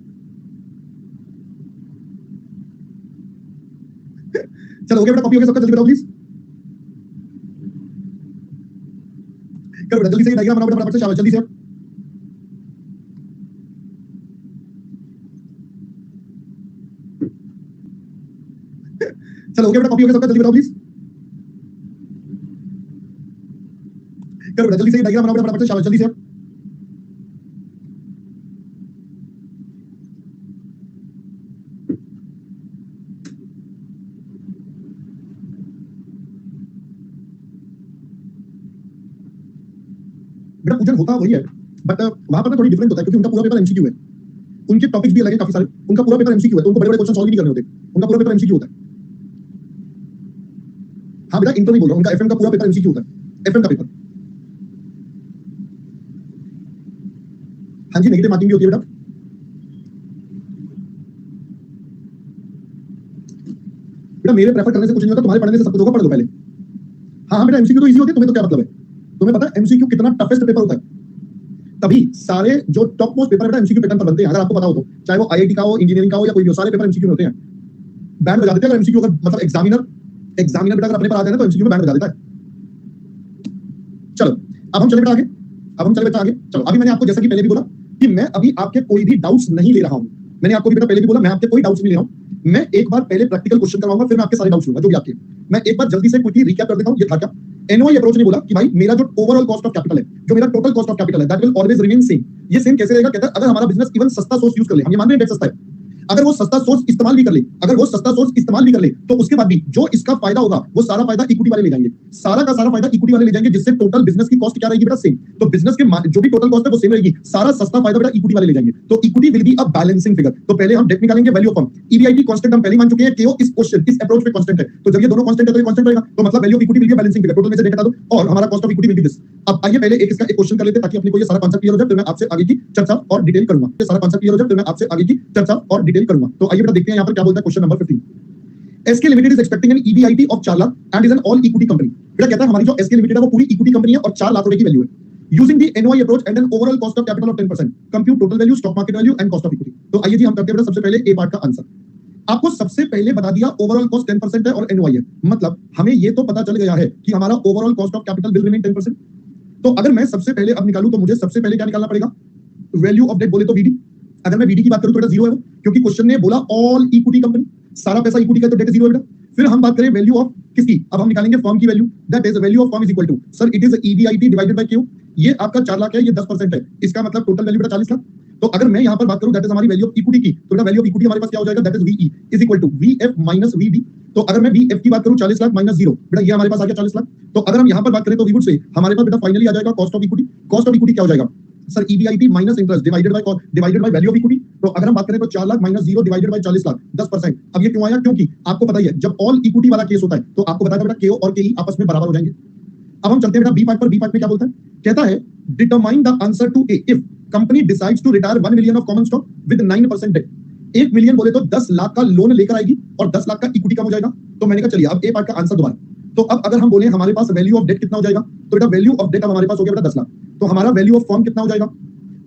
चलो हो गया बेटा, कॉपी हो गया सबका, जल्दी बताओ प्लीज, करो बेटा जल्दी से डायग्राम बनाओ बेटा, फटाफट से, शाबाश जल्दी से। चलो हो गया बेटा, कॉपी हो गया सबका, जल्दी बताओ प्लीज, करो बेटा जल्दी से डायग्राम बनाओ बेटा, फटाफट से, शाबाश जल्दी से। बेटा पूजन होता वही है, बट वहां पर ना थोड़ी डिफरेंट होता है, क्योंकि उनका पूरा पेपर एमसीक्यू है, उनके टॉपिक्स भी अलग है काफी सारे, उनका पूरा पेपर एमसीक्यू है, तो उनको बड़े बड़े क्वेश्चन सॉल्व नहीं करने होते, उनका पूरा पेपर एमसीक्यू होता है। हाँ बेटा इंटर नहीं बोल रहा, उनका एफएम का पूरा पेपर एमसीक्यू होता है, एफएम का पेपर। हाँ जी, नेगेटिव मार्किंग भी होती है बेटा। बेटा मेरे प्रेफर करने से कुछ नहीं होता, तुम्हारे पढ़ने से सब कुछ होगा, पढ़ लो पहले। हाँ हाँ बेटा, एमसीक्यू तो इजी होती है, तुम्हें तो क्या मतलब है? तुम्हें पता है एमसीक्यू कितना टफेस्ट पेपर होता है? तभी सारे जो टॉप मोस्ट पेपर बेटा एमसीक्यू पैटर्न पर बनते हैं, अगर आपको पता हो तो, चाहे वो आईआईटी का हो, इंजीनियरिंग का हो, या कोई भी हो, सारे पेपर एमसीक्यू में होते हैं। बैंड बजा देते हैं अगर एमसीक्यू, अगर मतलब एग्जामिनर बेटा अगर अपने पर आ जाए ना तो एमसीक्यू में बैंड बजा देता है। चलो अब हम चले बेटा आगे, अब हम चले बेटा आगे। चलो अभी मैंने आपको जैसा कि पहले भी बोला कि मैं अभी आपके कोई भी डाउट्स नहीं ले रहा हूं, मैंने आपको भी बेटा पहले भी बोला मैं आपके कोई डाउट्स नहीं ले रहा हूं, मैं एक बार पहले प्रैक्टिकल क्वेश्चन करवाऊंगा, फिर मैं आपके सारे डाउट्स लूंगा जो भी आपके। मैं एक बार जल्दी से क्विकली रिकैप कर देता हूं, ये था क्या? एनओआई अप्रोच ने बोला कि भाई मेरा जो ओवरऑल कॉस्ट ऑफ कैपिटल है, जो मेरा टोटल कॉस्ट ऑफ कैपिटल है, that will always remain same. ये सेम कैसे रहेगा? कहता है अगर हमारा बिजनेस इवन सस्ता सोर्स यूज कर ले, हम ये मान रहे हैं डेट सस्ता है, अगर वो सस्ता सोर्स इस्तेमाल भी कर ले, अगर वो सस्ता सोर्स इस्तेमाल भी कर ले, तो उसके बाद भी जो इसका फायदा होगा वो सारा फायदा इक्विटी वाले ले जाएंगे, सारा का सारा फायदा इक्विटी वाले ले जाएंगे, जिससे टोटल बिजनेस की कॉस्ट क्या रहेगी बेटा? सेम। तो बिजनेस के जो भी टोटल कॉस्ट है वो सेम रहेगी, सारा सस्ता फायदा बेटा इक्विटी वाले ले जाएंगे। तो equity will be a balancing figure. तो पहले हम डेट निकालेंगे, value of firm, EBIT constant हम पहले मान चुके हैं, केओ इस क्वेश्चन इस अप्रोच पे कांस्टेंट है, तो जब ये दोनों कांस्टेंट है तो ये कांस्टेंट रहेगा, तो मतलब value of equity will be balancing figure, total में से डेट हटा दो और हमारा cost of equity will be this. अब आइए पहले एक इसका एक क्वेश्चन कर लेते हैं ताकि अपने को ये सारा कांसेप्ट क्लियर हो जाए, फिर मैं आपसे आगे की चर्चा और डिटेल करूंगा। ये सारा कांसेप्ट क्लियर हो जाए फिर मैं आपसे आगे की चर्चा और डिटेल करूंगा। तो आइए बेटा देखते हैं यहां पर क्या बोलता है question number 15। SK limited is expecting an EBIT of 4 lakh and is an all equity company. बेटा कहता है हमारी जो एसके लिमिटेड है वो पूरी इक्विटी कंपनी है और 4 लाख रुपए की वैल्यू है। Using the NOI approach and an overall cost of capital of 10%, compute total value, stock market value and cost of equity. तो आइए जी हम करते हैं बेटा सबसे पहले ए पार्ट का आंसर। आपको सबसे पहले बता दिया ओवरऑल कॉस्ट 10% है और एनओआई है, मतलब हमें ये तो पता चल गया है कि हमारा overall cost of capital will remain 10%। तो अगर मैं सबसे पहले अब निकालूं तो मुझे सबसे पहले क्या निकालना पड़ेगा? वैल्यू ऑफ डेट बोले तो वीडी। अगर मैं वीडी की बात करूं तो बेटा जीरो है वो, क्योंकि क्वेश्चन ने बोला ऑल इक्विटी कंपनी, सारा पैसा इक्विटी का, तो डेट जीरो है बेटा। फिर हम बात करें वैल्यू ऑफ किसकी, अब हम निकालेंगे फर्म की वैल्यू, that is value of firm is equal to, sir it is EBIT divided by Q. ये आपका 4 लाख है, ये 10% है, इसका मतलब टोटल वैल्यू बेटा 40 लाख। तो अगर मैं यहां पर बात करूं दैट इज हमारी वैल्यू ऑफ इक्विटी की, तो बेटा वैल्यू ऑफ इक्विटी हमारे पास क्या हो जाएगा? That is VE is equal to VF minus VD. तो अगर मैं वीएफ की बात करूं 40 लाख माइनस 0, बेटा ये हमारे पास आ गया 40 लाख। तो अगर हम यहां पर बात करें तो वी वुड से हमारे पास बेटा फाइनली आ जाएगा cost of equity. Cost of equity क्या हो जाएगा? Sir EBIT minus interest divided by value of equity. तो अगर हम बात करें तो 4 lakh minus 0 divided by 40 lakh 10%। अब ये क्यों आया? क्योंकि आपको पता ही है जब ऑल इक्विटी वाला केस होता है तो आपको बताया था बेटा केओ और केई आपस में बराबर हो जाएंगे। अब हम चलते हैं बेटा बी पार्ट पर। बी पार्ट में क्या बोलता है? कहता है determine the answer to A if company decides to retire 1 million of common stock with 9% debt. 1 million बोले तो 10 लाख का लोन लेकर आएगी और 10 लाख का इक्विटी कम हो जाएगा। तो मैंने कहा चलिए अब ए पार्ट का आंसर दोबारा। तो अब अगर हम बोले हमारे पास वैल्यू ऑफ डेट कितना हो जाएगा, तो बेटा वैल्यू ऑफ डेट अब हमारे पास हो गया बेटा 10 लाख। तो हमारा वैल्यू ऑफ फर्म कितना हो जाएगा?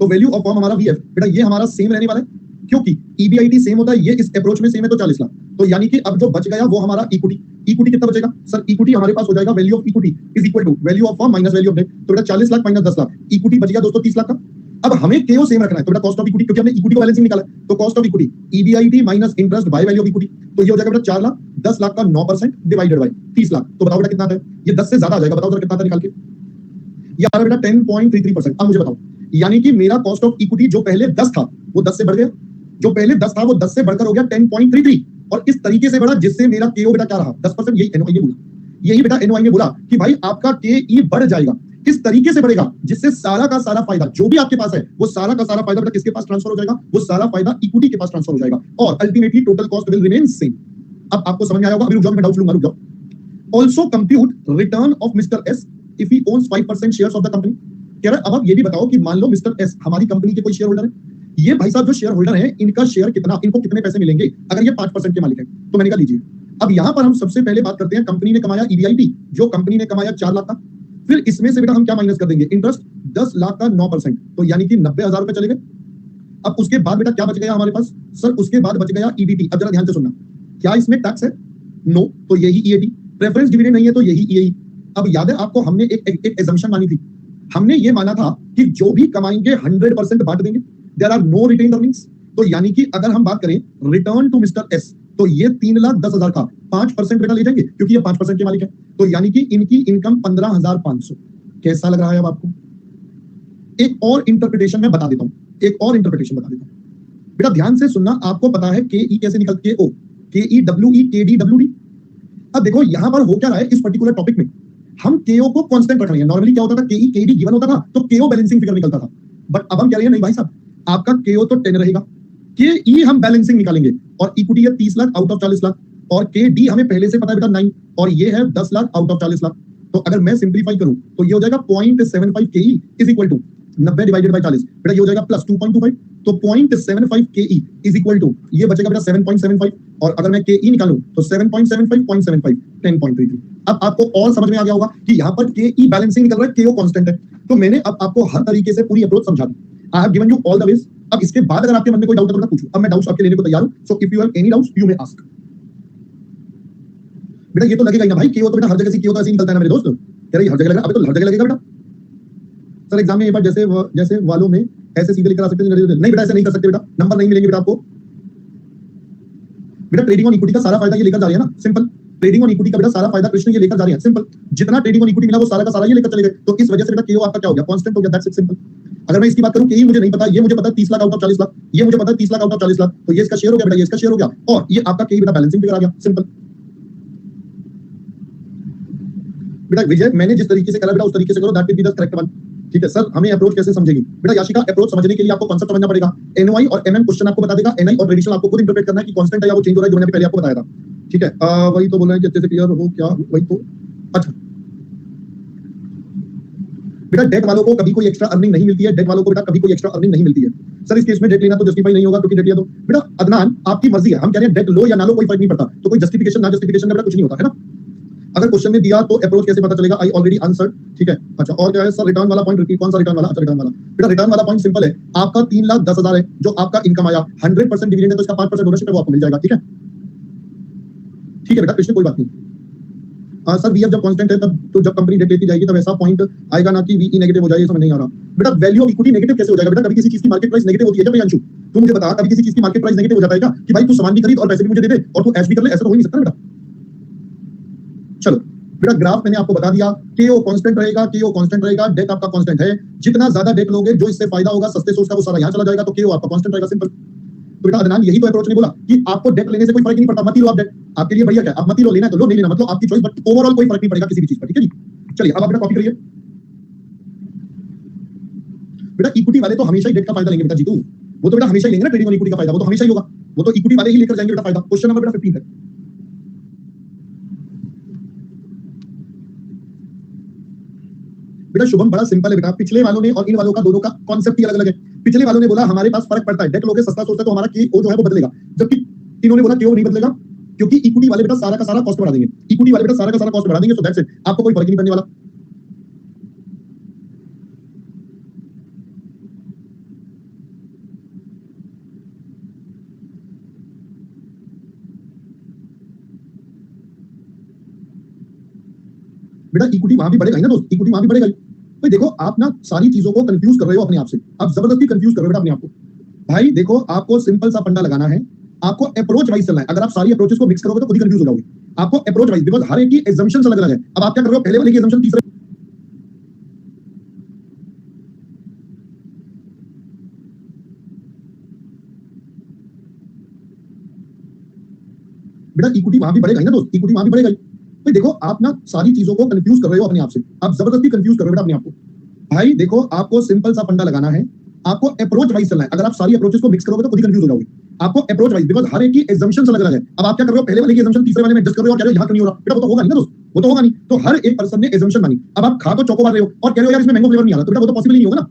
तो वैल्यू ऑफ फर्म हमारा वीएफ बेटा ये हमारा सेम रहने वाला है क्योंकि ईबीआईटी सेम होता है, ये इस अप्रोच में सेम है तो 40 लाख। तो यानी कि अब जो बच गया वो हमारा इक्विटी कितना बचेगा? सर इक्विटी हमारे पास हो जाएगा value of equity is equal to value of firm minus value of debt. तो बेटा 40 लाख माइनस 10 लाख, इक्विटी बच गया दोस्तों 30 लाख का। अब हमें केओ सेम रखना है तो बेटा कॉस्ट ऑफ इक्विटी, क्योंकि हमने इक्विटी को बैलेंसिंग निकाला तो cost of equity EBIT minus interest by value of equity. तो ये हो जाएगा बेटा 4 लाख 10 लाख का 9% डिवाइडेड बाय 30 लाख। तो बताओ बेटा कितना आता है? ये 10 से ज्यादा आ जाएगा। बताओ जरा कितना आता है निकाल के। ये आ रहा है बेटा 10.33%। अब मुझे बताओ यानी कि मेरा कॉस्ट ऑफ इक्विटी जो पहले 10 था वो 10 से बढ़ गया, जो पहले 10 था वो 10 से बढ़कर हो गया 10.33 और इस तरीके से बढ़ा जिससे मेरा केओ बेटा क्या रहा? 10%। यही एनओआई ने बोला, यही बेटा एनओआई ने बोला कि भाई आपका केई बढ़ जाएगा, इस तरीके से बढ़ेगा जिससे सारा का सारा फायदा जो भी आपके पास है वो सारा का सारा फायदा बेटा किसके पास ट्रांसफर हो जाएगा? वो सारा फायदा इक्विटी के पास ट्रांसफर हो जाएगा और ultimately total cost will remain same. अब आपको समझ में आया होगा। अभी रुक जाओ, मैं डाउट लूंगा, रुक जाओ। Also compute return of mister S if he owns 5% shares of the company. कह रहा है अब आप ये भी बताओ कि मान लो मिस्टर एस हमारी कंपनी के कोई शेयर होल्डर है, ये भाई साहब जो शेयर होल्डर है इनका शेयर कितना, इनको कितने पैसे मिलेंगे अगर ये 5% के मालिक है? तो मैंने कहा लीजिए अब यहां पर हम सबसे पहले बात करते हैं कंपनी ने कमाया ईबीआईटी, जो कंपनी ने कमाया 4 लाख का, फिर इसमें से बेटा हम क्या माइनस कर देंगे? इंटरेस्ट 10 लाख का 9%, तो यानी कि 90,000 रुपए चले गए। अब उसके बाद बेटा क्या बच गया हमारे पास? सर उसके बाद बच गया ईबीटी। अब जरा ध्यान से सुनना, क्या इसमें टैक्स है? नो, तो यही ईएटी। प्रेफरेंस डिविडेंड नहीं है तो यही ईएई। अब याद है आपको हमने एक एजम्पशन मानी थी, हमने ये माना था कि जो भी कमाएंगे 100% बांट देंगे, there are no retained earnings. तो यानी कि अगर हम बात करें रिटर्न टू मिस्टर एस तो ये 3,10,000 का 5% बेटा ले जाएंगे क्योंकि ये 5% के मालिक है। तो यानी कि इनकी इनकम 15,500। कैसा लग रहा है अब आपको? एक और इंटरप्रिटेशन मैं बता देता हूं, एक और इंटरप्रिटेशन बता देता हूं बेटा, ध्यान से सुनना। आपको पता है के ई कैसे निकल, के ओ, के ई डब्ल्यू ई, के डी डब्ल्यू डी। अब देखो यहां पर हो क्या रहा है इस पर्टिकुलर टॉपिक में, हम केओ को कांस्टेंट रख रहे हैं। नॉर्मली क्या होता था, केई केडी गिवन होता था तो केओ बैलेंसिंग फिगर निकलता था, बट अब हम कह रहे हैं नहीं भाई साहब, आपका केओ तो 10 रहेगा, के ई हम बैलेंसिंग निकालेंगे और इक्विटी है 30 लाख आउट ऑफ 40 लाख और के डी हमें पहले से पता है बेटा 9 और ये है 10 लाख आउट ऑफ 40 लाख। तो अगर मैं सिंप्लीफाई करूं तो ये हो जाएगा 0.75 के E is equal to 90 divided by 40 बेटा ये हो जाएगा प्लस 2.25, तो 0.75 के ई इज इक्वल टू ये बचेगा बेटा 7.75 और अगर मैं के ई निकालूं तो 7.75 0.75 10.33। अब आपको और समझ में आ गया होगा कि यहाँ पर के ई बैलेंसिंग निकल रहा है, केओ कांस्टेंट है। तो मैंने अब आपको हर तरीके से पूरी अप्रोच समझा दी। I have given you all the ways. अब इसके बाद अगर आपके मन में कोई डाउट है तो पूछो। अब मैं डाउट्स आपके लेने को तैयार हूं, so if you have any doubts you may ask. बेटा ये तो लगेगा ही ना भाई, केओ तो बेटा हर जगह से केओ तो ऐसे निकलता है ना मेरे दोस्त, कह रही हर जगह लगेगा। अबे तो हर जगह लगेगा बेटा। सर एग्जाम में ये बात जैसे वालों में ऐसे सीधे लेकर आ सकते हैं, नहीं बेटा ऐसे नहीं कर सकते बेटा, नंबर नहीं मिलेंगे बेटा आपको। बेटा ट्रेडिंग ऑन इक्विटी का सारा फायदा ये लेकर जा रहे हैं ना, सिंपल। ट्रेडिंग ऑन इक्विटी का बेटा सारा फायदा कृष्ण ये लेकर जा रहे हैं, सिंपल। जितना ट्रेडिंग ऑन इक्विटी मिला वो सारा का सारा ये लेकर चले गए, तो इस वजह से बेटा केओ आपका क्या हो गया? कांस्टेंट हो गया, दैट्स इट, सिंपल। अगर मैं इसकी बात करूं, केई मुझे नहीं पता, ये मुझे पता है 30 लाख आउट ऑफ 40 लाख, ये मुझे पता है 30 लाख आउट ऑफ 40 लाख, तो ये इसका शेयर हो गया बेटा, ये इसका शेयर हो गया और ये आपका केई बेटा बैलेंसिंग फिगर आ गया, सिंपल। बेटा विजय मैंने जिस तरीके से करा बेटा उस तरीके से करो, that will be the correct one. ठीक है सर, हमें अप्रोच कैसे समझेगी? बेटा याशिका अप्रोच समझने के लिए आपको कांसेप्ट समझना पड़ेगा। एनओआई और एमएम क्वेश्चन आपको बता देगा, एनआई और ट्रेडिशनल आपको खुद इंटरप्रेट करना है कि कांस्टेंट है या वो चेंज हो रहा है, जो मैंने पहले आपको बताया था। ठीक है, वही तो बोल रहे हैं कि अच्छे से क्लियर हो क्या, वही तो। अच्छा बेटा डेट वालों को कभी कोई एक्स्ट्रा अर्निंग नहीं मिलती है, डेट वालों को बेटा कभी कोई एक्स्ट्रा अर्निंग नहीं मिलती है। सर इस केस में डेट लेना तो जस्टिफाई नहीं होगा क्योंकि डेट लिया तो बेटा अदनान आपकी मर्जी है, हम कह रहे हैं डेट लो या ना लो कोई फर्क नहीं पड़ता, तो कोई जस्टिफिकेशन ना जस्टिफिकेशन बेटा कुछ नहीं होता है ना। अगर क्वेश्चन में दिया तो अप्रोच कैसे पता चलेगा? I already answered. ठीक है, अच्छा और क्या है सर? रिटर्न वाला पॉइंट रिपीट, कौन सा रिटर्न वाला? अच्छा रिटर्न वाला बेटा, रिटर्न वाला पॉइंट सिंपल है, आपका 3,10,000 है जो आपका इनकम आया, 100% डिविडेंड है तो इसका 5% ओनरशिप है वो आपको मिल जाएगा। ठीक है, ठीक है बेटा कृष्ण कोई बात नहीं। सर वीएफ जब कांस्टेंट है तब तो जब कंपनी डेट लेती जाएगी तब ऐसा पॉइंट आएगा ना कि वीई नेगेटिव हो जाए, ये समझ नहीं आ रहा बेटा। वैल्यू ऑफ इक्विटी नेगेटिव कैसे हो जाएगा? बेटा कभी किसी चीज की मार्केट प्राइस नेगेटिव होती है क्या अंशु? तू मुझे बता, कभी किसी चीज की मार्केट प्राइस नेगेटिव हो जाता है क्या कि भाई तू सामान भी खरीद और पैसे भी मुझे दे दे और तू ऐश भी कर ले? ऐसा तो हो ही नहीं सकता बेटा। चलो बेटा ग्राफ मैंने आपको बता दिया, केओ कांस्टेंट रहेगा, केओ कांस्टेंट रहेगा, डेट आपका कांस्टेंट है। जितना ज्यादा डेट लोगे जो इससे फायदा होगा सस्ते सोर्स का वो सारा यहां चला जाएगा, तो केओ आपका कांस्टेंट रहेगा, सिंपल। तो बेटा अदनान यही तो अप्रोच ने बोला कि आपको डेट लेने से कोई फर्क नहीं पड़ता, मत ही लो आप डेट, आपके लिए भैया क्या, आप मत ही लो, लेना है तो लो, नहीं लेना मतलब आपकी चॉइस, बट ओवरऑल कोई फर्क नहीं पड़ेगा किसी भी चीज पर। ठीक है जी, चलिए अब आप बेटा कॉपी करिए। बेटा इक्विटी वाले तो हमेशा ही डेट का फायदा लेंगे बेटा जीतू, वो तो बेटा हमेशा ही लेंगे ना ट्रेडिंग ऑन इक्विटी का फायदा, वो तो हमेशा ही होगा, वो तो इक्विटी वाले ही लेकर जाएंगे बेटा फायदा। क्वेश्चन नंबर बेटा 15 है। बेटा शुभम बड़ा सिंपल है बेटा, पिछले वालों ने और इन वालों का दोनों का कॉन्सेप्ट ही अलग अलग है। पिछले वालों ने बोला हमारे पास फर्क पड़ता है, डेट लोगे सस्ता सोचते तो हमारा KO जो है वो बदलेगा, जबकि इन्होंने बोला क्यों नहीं बदलेगा, क्योंकि इक्विटी वाले बेटा सारा का सारा कॉस्ट बढ़ा देंगे, इक्विटी वाले बेटा सारा का सारा कॉस्ट बढ़ा देंगे, सो दैट्स इट, आपको कोई फर्क नहीं पड़ने वाला। बेटा इक्विटी वहां भी बढ़ेगा ही ना दोस्त, इक्विटी वहां भी बढ़ेगा ही। भाई देखो आप ना सारी चीजों को कंफ्यूज कर रहे हो अपने आप से, आप जबरदस्ती कंफ्यूज कर रहे हो बेटा अपने आप को। भाई देखो आपको सिंपल सा फंडा लगाना है, आपको अप्रोच वाइज चलना है, अगर आप सारी अप्रोचेस को मिक्स करोगे तो खुद ही कंफ्यूज हो जाओगे। आपको अप्रोच वाइज, बिकॉज हर एक की assumptions अलग अलग है। अब आप क्या कर रहे हो, पहले वाले की assumption तीसरे बेटा इक्विटी वहां भी बढ़ेगा ही ना दोस्त, इक्विटी वहां भी बढ़ेगा ही। भाई देखो आप ना सारी चीजों को कंफ्यूज कर रहे हो अपने आप से, आप जबरदस्ती कंफ्यूज कर रहे हो बेटा अपने आप को। भाई देखो आपको सिंपल सा फंडा लगाना है, आपको अप्रोच वाइज चलना है, अगर आप सारी अप्रोचेस को मिक्स करोगे तो खुद ही कंफ्यूज हो जाओगे। आपको अप्रोच वाइज, बिकॉज हर एक की assumptions अलग अलग है। अब आप क्या कर रहे हो, पहले वाले की assumption तीसरे वाले में एडजस्ट कर रहे हो और कह रहे हो यहाँ क्यों नहीं हो रहा, बेटा वो तो होगा नहीं ना दोस्त, वो तो होगा नहीं। तो हर एक पर्सन ने assumption मानी। अब आप खा तो चोकोबार रहे हो और कह रहे हो यार इसमें मैंगो फ्लेवर नहीं आ रहा, तो बेटा वो तो पॉसिबल ही नहीं होगा ना।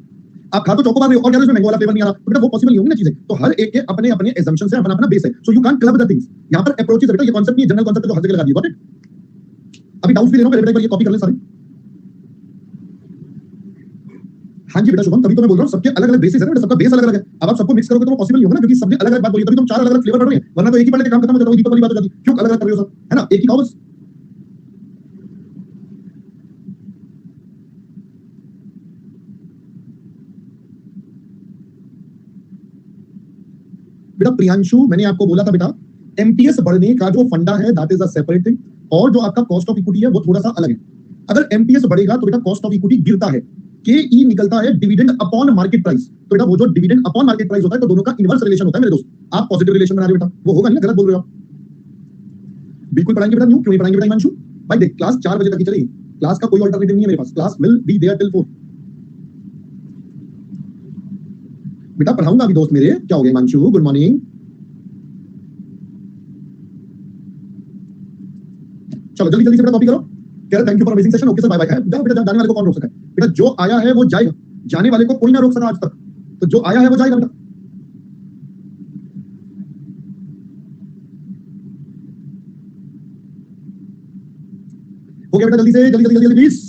आप खा तो चोकोबार रहे हो और कह रहे हो इसमें मैंगो वाला फ्लेवर नहीं आ रहा, तो बेटा वो पॉसिबल नहीं होगी ना चीजें। तो हर एक के अपने अपने assumptions है, अपना अपना बेस है, so you can't club the things. यहाँ पर अप्रोचेस बेटा ये कॉन्सेप्ट नहीं है, जनरल कॉन्सेप्ट जो हर जगह लगा दिया, गॉट इट। अभी डाउट्स भी ले लो, पहले बेटा ये कॉपी कर ले सारे। हाँ जी बेटा शुभम, तभी तो मैं बोल रहा हूँ सबके अलग अलग बेसिस है ना बेटा, सबका बेस अलग अलग है। अब आप सबको मिक्स करोगे तो वो पॉसिबल नहीं होगा ना, क्योंकि सबने अलग अलग बात बोली, तभी तुम चार अलग अलग फ्लेवर पढ़ रहे हैं, वरना तो एक ही पढ़ लेते काम खत्म हो जाता है, दीपक वाली बात हो जाती। क्यों अलग अलग कर रहे हो सब, है ना, एक ही खाओ बस। बेटा प्रियांशु मैंने आपको बोला था बेटा, एमटीएस बढ़ने का जो फंडा है that is a separate thing, और जो आपका कॉस्ट ऑफ इक्विटी है वो थोड़ा सा अलग है। अगर एमटीएस बढ़ेगा तो बेटा कॉस्ट ऑफ इक्विटी गिरता है, केई निकलता है डिविडेंड अपॉन मार्केट प्राइस। तो बेटा वो जो डिविडेंड अपॉन मार्केट प्राइस होता है तो दोनों का इनवर्स रिलेशन होता है मेरे दोस्त। आप पॉजिटिव रिलेशन बना रहे हो बेटा, वो होगा नहीं ना, गलत बोल रहे हो आप। बिल्कुल पढ़ाएंगे बेटा, क्यों नहीं पढ़ाएंगे बेटा हिमांशु भाई, देख क्लास 4 बजे तक ही चलेगी, क्लास का कोई अल्टरनेटिव नहीं है मेरे पास, class will be there till 4। बेटा पढ़ाऊंगा अभी दोस्त मेरे, क्या हो गया हिमांशु, गुड मॉर्निंग। चलो जल्दी जल्दी से बेटा कॉपी करो। कह रहे thank you for amazing session, okay sir bye bye. बेटा जाने वाले को कौन रोक सकता है, बेटा जो आया है वो जाएगा, जाने वाले को कोई ना रोक सका आज तक, तो जो आया है वो जाएगा बेटा। हो गया बेटा, जल्दी से जल्दी जल्दी जल्दी प्लीज।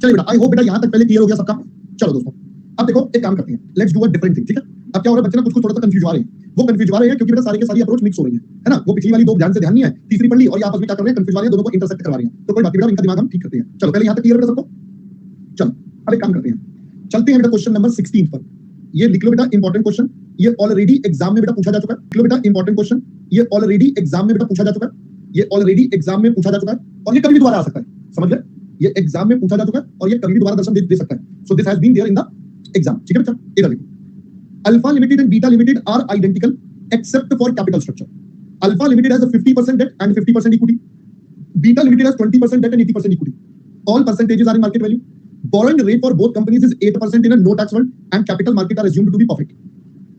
चलिए बेटा, आई होप बेटा यहां तक पहले क्लियर हो गया सबका। चलो दोस्तों अब देखो एक काम करते हैं, let's do a different thing, ठीक है। अब क्या हो रहा है, बच्चे ना कुछ थोड़ा सा कंफ्यूज आ रहे हैं, वो कंफ्यूज आ रहे हैं क्योंकि बेटा सारी के सारी अप्रोच मिक्स हो रही है ना। वो पिछली वाली दो ध्यान से ध्यान नहीं है, तीसरी पढ़ ली और ये आपस में क्या कर रहे हैं, कंफ्यूज वाले दोनों को इंटरसेक्ट करवा रहे हैं। तो कोई बात नहीं बेटा, इनका दिमाग हम ठीक करते हैं। चलो पहले यहां तक क्लियर बेटा सबको। चलो अब एक काम करते हैं, चलते हैं बेटा क्वेश्चन नंबर 16 पर। ये लिख लो बेटा इंपॉर्टेंट क्वेश्चन, ये ऑलरेडी एग्जाम में बेटा पूछा जा चुका है। लिख लो बेटा इंपॉर्टेंट क्वेश्चन, ये ऑलरेडी एग्जाम में बेटा पूछा जा चुका है, ये ऑलरेडी एग्जाम में पूछा जा चुका है और ये कभी भी दोबारा आ सकता है, समझ गए। ये एग्जाम में पूछा जा चुका है और ये कभी भी दोबारा दर्शन दे सकता है। So this has been there in the exam, ठीक है बच्चा। इधर देखो, alpha limited and beta limited are identical except for capital structure. Alpha limited has a 50% debt and 50% equity. Beta limited has 20% debt and 80% equity. All percentages are in market value. Borrowing rate for both companies is 8% in a no tax world and capital market are assumed to be perfect.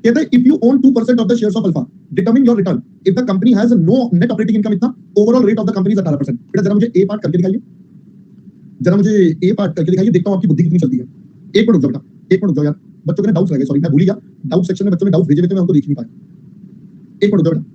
कहते हैं if you own 2% of the shares of Alpha, determine your return. If the company has no net operating income इतना, overall rate of the company is 18%. बेटा जरा मुझे A part करके दिखाइए, जरा मुझे A पार्ट करके दिखाइए, देखता हूँ आपकी बुद्धि कितनी चलती है। एक मिनट रुक जाओ बेटा, एक मिनट रुक जाओ यार, बच्चों के डाउट्स रह गए, सॉरी मैं भूल गया, डाउट सेक्शन में बच्चों ने डाउट्स भेजे हुए थे, मैं उनको देख नहीं पाया। एक मिनट रुक जाओ बेटा।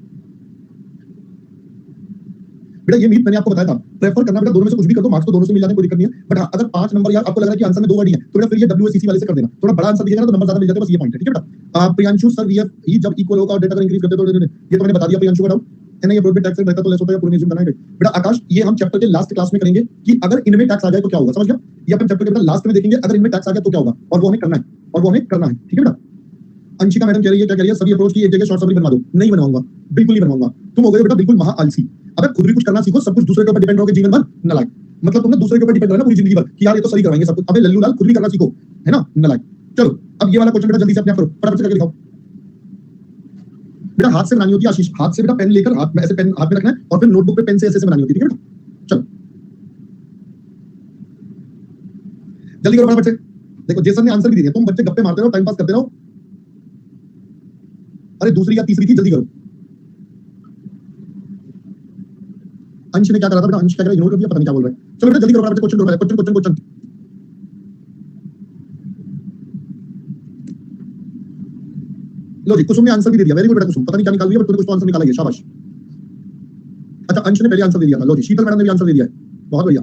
बेटा ये मीट मैंने आपको बताया था, प्रेफर करना बेटा दोनों में से कुछ भी कर दो, मार्क्स तो दोनों से मिल जाते हैं, कोई दिक्कत नहीं है। बट हाँ अगर 5 नंबर यार आपको लग रहा है कि आंसर में 2 वर्ड ही है, तो बेटा फिर ये WACC वाले से कर देना, थोड़ा बड़ा आंसर दिखेगा ना तो नंबर ज्यादा मिल जाते हैं, बस ये पॉइंट है, ठीक है बेटा। प्रियांशु सर VF ही जब इक्वल होगा और डेटा अगर इंक्रीज करते तो ये तो मैंने बता दिया प्रियांशु का डाउट। है ना, ये प्रोहिबिट टैक्स रहता तो लेस होता है, पूरी करना है बेटा। आकाश ये हम चैप्टर के लास्ट क्लास में करेंगे कि अगर इनमें टैक्स आ जाए तो क्या होगा, समझ गया? ये अपन चैप्टर के बेटा लास्ट में देखेंगे, अगर इनमें टैक्स आ गया तो क्या होगा, और वो हमें करना है, और वो हमें करना है, ठीक है बेटा। अंशिका मैडम कह रही है, क्या कह रही है, सभी अप्रोच की एक जगह शॉर्ट समरी बनवा दो। नहीं बनवाऊंगा, बिल्कुल नहीं बनवाऊंगा। तुम हो गए बेटा बिल्कुल महा आलसी। अबे खुद भी कुछ करना सीखो, सब कुछ दूसरे के ऊपर डिपेंड होकर जीवन भर नलायक। मतलब तुमने दूसरे के ऊपर डिपेंड रहना पूरी जिंदगी भर कि यार ये तो सही करवाएंगे सब कुछ। अबे लल्लू लाल खुद भी करना सीखो, है ना, नलायक। चलो अब ये वाला क्वेश्चन बेटा जल्दी से अपने आप करो, फटाफट से करके दिखाओ बेटा। हाथ से बनानी होती है आशीष, हाथ से बेटा पेन लेकर हाथ में ऐसे पेन हाथ में रखना है और फिर नोटबुक पे पेन से ऐसे बनानी होती है, ठीक है बेटा। चलो जल्दी करो फटाफट से। देखो जेसन ने आंसर भी दे दिया, तुम बच्चे गप्पे मारते रहो, टाइम पास करते रहो। अरे दूसरी या तीसरी थी, जल्दी करो। अंश ने क्या करा था बेटा, अंश क्या करा, इग्नोर कर दिया, पता नहीं क्या बोल रहा है। चलो बेटा जल्दी करो फटाफट, क्वेश्चन ढूंढो, क्वेश्चन क्वेश्चन क्वेश्चन। लो जी, कुसुम ने आंसर भी दे दिया, वेरी गुड बेटा कुसुम, पता नहीं क्या निकाल लिया बट तूने कुछ तो आंसर निकाला है, शाबाश। अच्छा अंश ने पहले आंसर दे दिया था, लो जी शीतल मैडम ने भी आंसर दे दिया है, बहुत बढ़िया।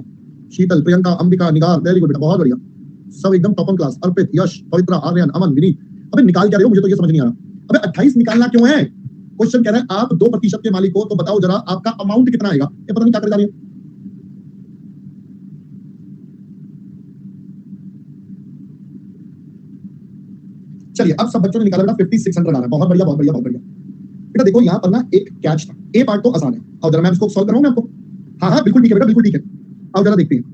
शीतल, प्रियंका, अंबिका, निगार, वेरी गुड बेटा, बहुत बढ़िया, सब एकदम टॉप ऑन क्लास। अर्पित, यश, पवित्रा, आर्यन, अमन, विनीत। अबे निकाल क्या रहे हो, मुझे तो ये समझ नहीं आ रहा। अबे 28 निकालना क्यों है? क्वेश्चन कह रहा है आप 2% के मालिक हो, तो बताओ जरा आपका अमाउंट कितना आएगा। ये पता नहीं क्या कर जा रही है। चलिए अब सब बच्चों ने निकाला बेटा 5600 आ रहा है, बहुत बढ़िया बहुत बढ़िया बहुत बढ़िया बेटा। देखो यहाँ पर ना एक कैच था, ए पार्ट तो आसान है, और जरा मैं इसको सॉल्व कराऊं मैं आपको। हाँ हाँ बिल्कुल ठीक है बेटा, बिल्कुल ठीक है। अब जरा देखते हैं,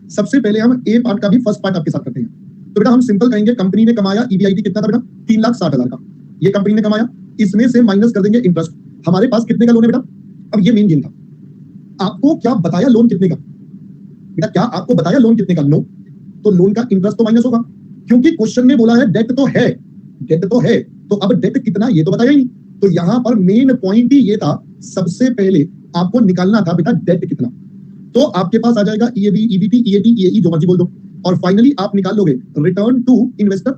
सबसे पहले हम ए पार्ट का भी फर्स्ट पार्ट आपके साथ करते हैं। तो बेटा हम सिंपल कहेंगे, कंपनी ने कमाया ईबीआईटी कितना था बेटा, 3,60,000 का, ये कंपनी ने कमाया, इसमें से माइनस कर देंगे इंटरेस्ट। हमारे पास कितने का लोन है बेटा? अब ये मेन गेम था, आपको क्या बताया लोन कितने का बेटा, क्या आपको बताया लोन कितने का? नो, तो लोन का इंटरेस्ट तो माइनस होगा, क्योंकि क्वेश्चन में बोला है डेट तो है, डेट तो है, तो अब डेट कितना ये तो बताया ही नहीं। तो यहां पर मेन पॉइंट ही ये था, सबसे पहले आपको निकालना था बेटा डेट कितना। तो आपके पास आ जाएगा ईएबी, ईबीटी, ईएटी, ईएई, जो मर्जी बोल दो, और फाइनली आप निकाल लोगे रिटर्न टू इन्वेस्टर।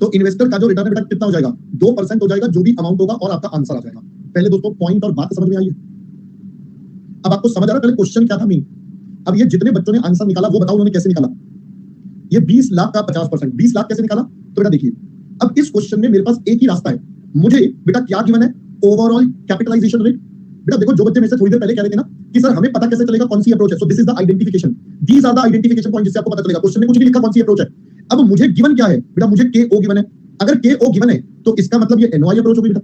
तो इन्वेस्टर का जो रिटर्न बेटा कितना हो जाएगा, 2% हो जाएगा, जो भी अमाउंट होगा, और आपका आंसर आ जाएगा। पहले दोस्तों पॉइंट और बात समझ में आई है? अब आपको समझ आ रहा है पहले क्वेश्चन क्या था मेन। अब ये जितने बच्चों ने आंसर निकाला वो बताओ उन्होंने कैसे निकाला। ये 20 लाख का 50%, 20 लाख कैसे निकाला? तो बेटा देखिए, अब इस क्वेश्चन में मेरे पास एक ही रास्ता है। मुझे बेटा क्या गिवन है, ओवरऑल कैपिटलाइजेशन रेट। बेटा देखो, जो बच्चे मेरे से थोड़ी देर पहले कह रहे थे ना कि सर हमें पता कैसे चलेगा कौन सी अप्रोच है, so this is the identification, these are the identification point, जिससे आपको पता चलेगा। क्वेश्चन में कुछ भी लिखा कौन सी अप्रोच है। अब मुझे गिवन क्या है बेटा, मुझे केओ गिवन है। अगर केओ गिवन है तो इसका मतलब ये एनओआई अप्रोच होगी बेटा।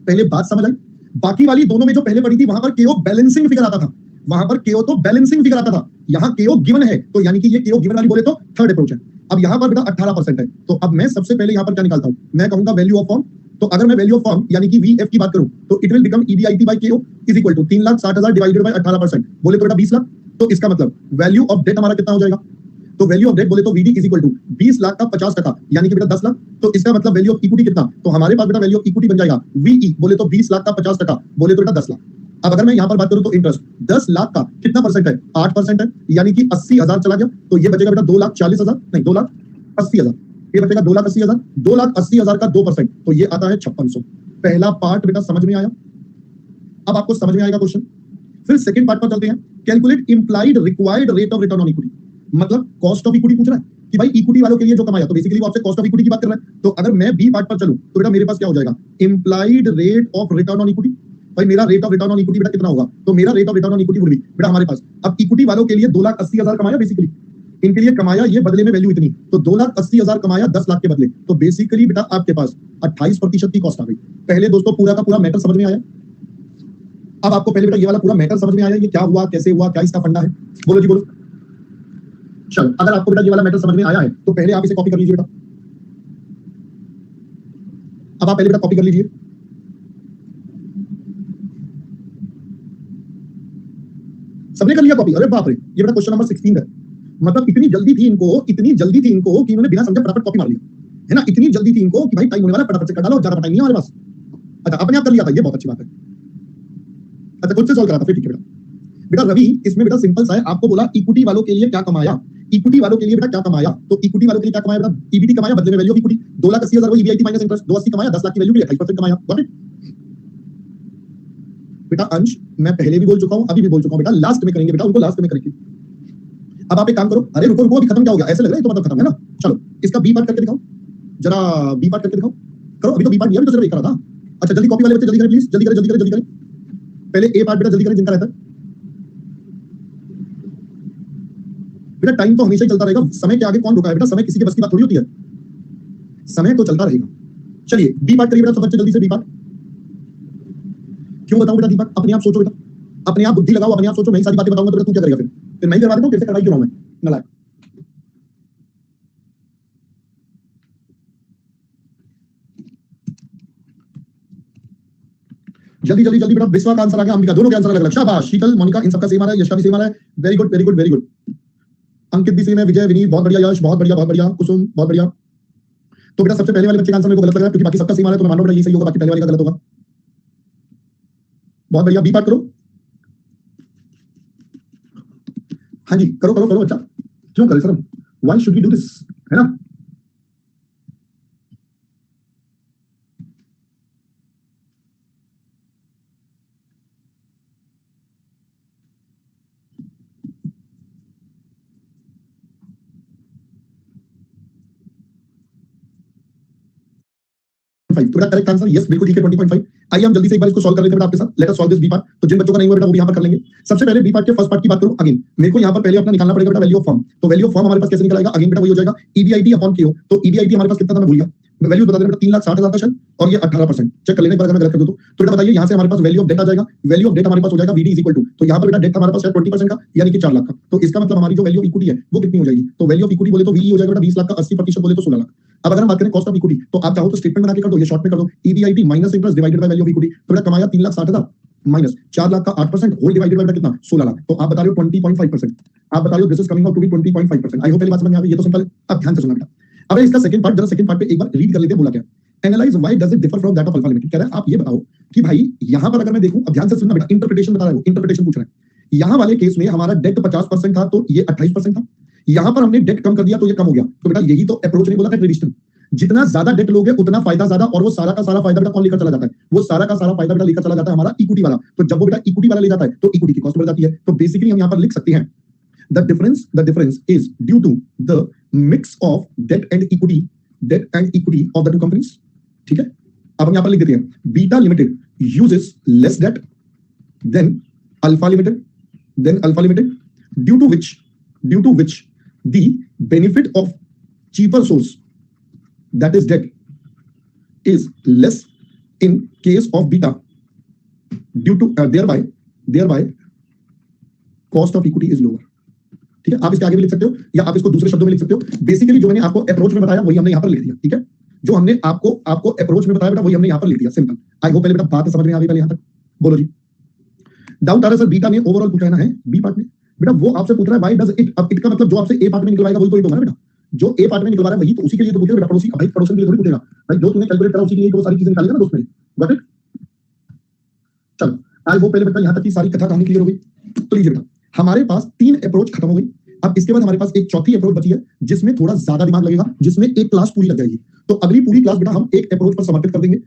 पहले बात समझ आई? बाकी वाली दोनों में जो पहले पढ़ी थी वहां पर केओ बैलेंसिंग फिगर आता था, वहां पर केओ तो बैलेंसिंग फिगर आता था, यहाँ केओ गिवन है, तो यानी कि ये केओ गिवन वाली बोले तो थर्ड अप्रोच है। अब यहाँ पर बेटा 18% है, तो अब मैं सबसे पहले यहाँ पर क्या निकालता हूँ, मैं कहूंगा वैल्यू ऑफ फॉर्म। तो अगर मैं वैल्यू ऑफ फॉर्म यानी कि वीएफ की बात करूं तो it will become EBIT bye केओ is equal to 3,60,000 divided by 18%, बोले तो बेटा 20 लाख। तो इसका मतलब वैल्यू ऑफ डेट हमारा कितना हो जाएगा, तो वैल्यू ऑफ डेट बोले तो VD is equal to 20 lakh का 50%, यानी कि बेटा 10 लाख। तो इसका मतलब वैल्यू ऑफ इक्विटी कितना, तो हमारे पास बेटा वैल्यू ऑफ इक्विटी बन जाएगा वीई, बोले तो 20 लाख का 50%, बोले तो बेटा 10 लाख। अब अगर मैं यहाँ पर बात करूं तो इंटरेस्ट 10 लाख का कितना परसेंट है, 8% है, यानी कि 80,000 चला गया, तो ये बचेगा बेटा 2,40,000, नहीं 2,80,000, ये बचेगा 2,80,000, 2,80,000 का 2%, तो ये आता है 5600। पहला पार्ट बेटा समझ में आया? अब आपको समझ में आएगा क्वेश्चन। फिर सेकंड पार्ट पर चलते हैं, calculate implied required rate of return on equity, मतलब कॉस्ट ऑफ इक्विटी पूछ रहा है कि भाई इक्विटी वालों के लिए जो कमाया, तो बेसिकली वो आपसे कॉस्ट ऑफ इक्विटी की बात कर रहा है। तो अगर मैं बी पार्ट पर चलूं तो बेटा मेरे पास क्या हो जाएगा, implied rate of return on equity. भाई मेरा rate of return on equity बेटा कितना होगा, तो मेरा rate of return on equity would be बेटा हमारे पास, अब इक्विटी वालों के लिए 2,80,000 कमाया, बेसिकली इनके लिए कमाया, ये बदले में वैल्यू इतनी, तो 2,80,000 कमाया 10 लाख के बदले, तो बेसिकली बेटा आपके पास 28% की कॉस्ट आ गई। पहले दोस्तों पूरा का पूरा मैटर समझ में आया? अब आपको पहले बेटा ये वाला पूरा मैटर समझ में आया, ये क्या हुआ, कैसे हुआ, क्या इसका फंडा है, बोलो जी बोलो। चलो अगर आपको बेटा ये वाला मैटर समझ में आया है तो पहले आप इसे कॉपी कर लीजिए बेटा। अब आप पहले बेटा कॉपी कर लीजिए, सबने कर लिया कॉपी? अरे बाप रे, ये बेटा क्वेश्चन नंबर 16 है। मतलब इतनी जल्दी थी इनको कि इन्होंने बिना समझे फटाफट कॉपी मार लिया, है ना। इतनी जल्दी थी इनको कि भाई टाइम होने वाला, फटाफट से कर डालो, ज्यादा टाइम नहीं है हमारे पास। अच्छा अपने आप कर लिया था, ये बहुत अच्छी बात है। अच्छा खुद से सॉल्व करा था, फिर ठीक है बेटा। बेटा रवि इसमें बेटा सिंपल सा है, आपको बोला इक्विटी वालों के लिए क्या कमाया, इक्विटी वालों के लिए बेटा क्या कमाया, तो इक्विटी वालों के लिए क्या कमाया बेटा, ईबीटी कमाया, बदले में वैल्यू ऑफ इक्विटी 2,80,000 वो ईबीआईटी माइनस इंटरेस्ट 280 कमाया, 10 लाख की वैल्यू के लिए 28% कमाया। गॉट इट बेटा। अंश मैं पहले भी बोल चुका हूं, अभी भी बोल चुका हूं बेटा, लास्ट में करेंगे बेटा, उनको लास्ट में करेंगे। अब आप एक काम करो, अरे रुको रुको, अभी खत्म क्या हो गया, ऐसे लग रहा है तो मतलब खत्म है ना। चलो इसका बी पार्ट करके दिखाओ, जरा बी पार्ट करके दिखाओ, करो। अभी तो बी पार्ट नहीं, अभी तो सिर्फ एक करा था। अच्छा जल्दी कॉपी वाले बच्चे जल्दी करें प्लीज, जल्दी करें जल्दी करें जल्दी करें। पहले ए पार्ट बेटा जल्दी करें जिनका रहता है। बेटा टाइम तो हमेशा ही चलता रहेगा, समय के आगे कौन रुका है बेटा, समय किसी के बस की बात थोड़ी होती है, समय तो चलता रहेगा। चलिए बी पार्ट करिए बेटा सब बच्चे जल्दी से बी पार्ट। क्यों बताऊं बेटा दीपक, अपने आप सोचो बेटा, अपने आप बुद्धि लगाओ, अपने आप सोचो, मैं सारी बातें बताऊंगा तो बेटा तू क्या करेगा, फिर मैं ही करवा देता हूं, कैसे करवाई क्यों मैं नलायक। जल्दी जल्दी जल्दी बेटा, विश्वा का आंसर आ गया, अंबिका दोनों के आंसर अलग अलग, शाबाश। शीतल, मोनिका, इन सबका सेम आ रहा है, यशका भी सेम आ रहा है, very good very good very good. Ankit भी सेम है, विजय, विनीत बहुत बढ़िया, यश बहुत बढ़िया बहुत बढ़िया, कुसुम बहुत बढ़िया। तो बेटा सबसे पहले वाले बच्चे का आंसर मेरे को गलत लग रहा है क्योंकि बाकी सबका सेम आ रहा है, तो मैं मान रहा हूं यही सही होगा, बाकी पहले वाले का गलत होगा। बहुत बढ़िया, बी पार्ट करो। हाँ जी करो करो करो बच्चा, क्यों करे sir, why should we do this, है ना। तो बेटा करेक्ट आंसर यस बिल्कुल ठीक है 20.5। आइए हम जल्दी से एक बार इसको सॉल्व कर लेते हैं बेटा आपके साथ, let us solve this B part. तो जिन बच्चों का नहीं हुआ बेटा वो भी यहां पर कर लेंगे। सबसे पहले बी पार्ट के फर्स्ट पार्ट की बात करूं, अगेन मेरे को यहां पर पहले अपना निकालना पड़ेगा बेटा वैल्यू ऑफ फर्म। तो वैल्यू ऑफ फर्म हमारे पास कैसे निकल आएगा, अगेन बेटा वही हो जाएगा ईबीआईटी अपॉन केओ। तो ईबीआईटी हमारे पास कितना था मैं भूल गया, वैल्यू बता देना बेटा 3,60,000 का शायद, और ये 18% चेक कर लेने पर अगर मैं गलत कर दूं तो बेटा बताइए यहां से हमारे पास वैल्यू ऑफ डेट आ जाएगा, वैल्यू ऑफ डेट हमारे पास हो जाएगा वीडी इज इक्वल टू, तो यहां पर बेटा डेट हमारे पास है 20% का यानी कि 4 लाख का। तो इसका मतलब हमारी जो वैल्यू ऑफ इक्विटी है वो कितनी हो जाएगी, तो वैल्यू ऑफ इक्विटी बोले तो वी हो जाएगा बेटा 20 लाख का, 80% बोले तो 16 लाख। अब अगर हम बात करें कॉस्ट ऑफ इक्विटी तो आप चाहो तो स्टेटमेंट बना के कर दो, ये शॉर्ट में कर दो, EBIT minus interest divided by value of equity. तो बेटा कमाया 3,60,000 माइनस 4 लाख का 8% होल डिवाइडेड बाय कितना 16 लाख। तो आप बता रहे हो 20.5%, आप बता रहे हो this is coming out to be 20.5%। I hope पहली बात समझ में आ गई, ये तो सिंपल है। अब ध्यान से सुनना बेटा, अब इसका सेकंड पार्ट, जरा सेकंड पार्ट पे एक बार रीड कर लेते हैं, बोला क्या, analyse why does it differ from that of alpha limited. कह रहा है आप ये बताओ कि भाई यहां पर अगर मैं देखूं, अब ध्यान से सुनना बेटा, इंटरप्रिटेशन बता रहा है, इंटरप्रिटेशन पूछ रहा है। यहां वाले केस में हमारा डेट 50% था तो ये 28% था, यहां पर हमने डेट कम कर दिया तो ये कम हो गया। तो बेटा यही तो अप्रोच नहीं बोला था ट्रेडिशनल, जितना ज्यादा डेट लोगे उतना फायदा ज्यादा, और वो सारा का सारा फायदा बेटा कौन लेकर चला जाता है, वो सारा का सारा फायदा बेटा लेकर चला जाता है हमारा इक्विटी वाला। तो जब वो बेटा इक्विटी वाला ले जाता है तो इक्विटी की कॉस्ट बढ़ जाती है। तो बेसिकली हम यहां पर लिख सकते हैं the difference is due to the mix of debt and equity of the two companies। ठीक है, अब हम यहां पर लिख देते हैं beta limited uses less debt than alpha limited due to which the benefit of cheaper source that is debt is less in case of beta due to thereby cost of equity is lower। ठीक है, आप इसके आगे भी लिख सकते हो या आप इसको दूसरे शब्दों में लिख सकते हो। बेसिकली जो मैंने आपको अप्रोच में बताया वही हमने यहां पर लिख दिया। ठीक है, जो हमने आपको अप्रोच में बताया बेटा वही हमने यहां पर लिख दिया, सिंपल। आई होप पहले बेटा बात समझ में आ गई, पहले यहां तक बोलो जी। डाउट आ रहा है सर बीटा में ओवरऑल पूछना है, बी पार्ट में बेटा वो आपसे पूछ रहा है व्हाई डज इट। अब इट का मतलब जो आपसे ए पार्ट में निकलवाएगा वही तो इट होगा ना बेटा, जो ए पार्ट में निकलवा रहा है वही तो उसी के लिए तो पूछेगा बेटा, पड़ोसी भाई पड़ोसन के लिए थोड़ी पूछेगा भाई, जो तूने कैलकुलेट करा उसी के लिए वो सारी चीजें निकालेगा ना दोस्त मेरे, गॉट इट। चलो आई होप पहले बेटा यहां तक की सारी कथा कहानी क्लियर हो गई। तो लीजिए बेटा हमारे पास 3 अप्रोच खत्म हो गई, अब इसके बाद हमारे पास एक चौथी अप्रोच बची है जिसमें थोड़ा ज्यादा दिमाग लगेगा, जिसमें एक क्लास पूरी लग जाएगी। तो अगली पूरी क्लास बेटा हम एक अप्रोच पर समर्पित कर देंगे,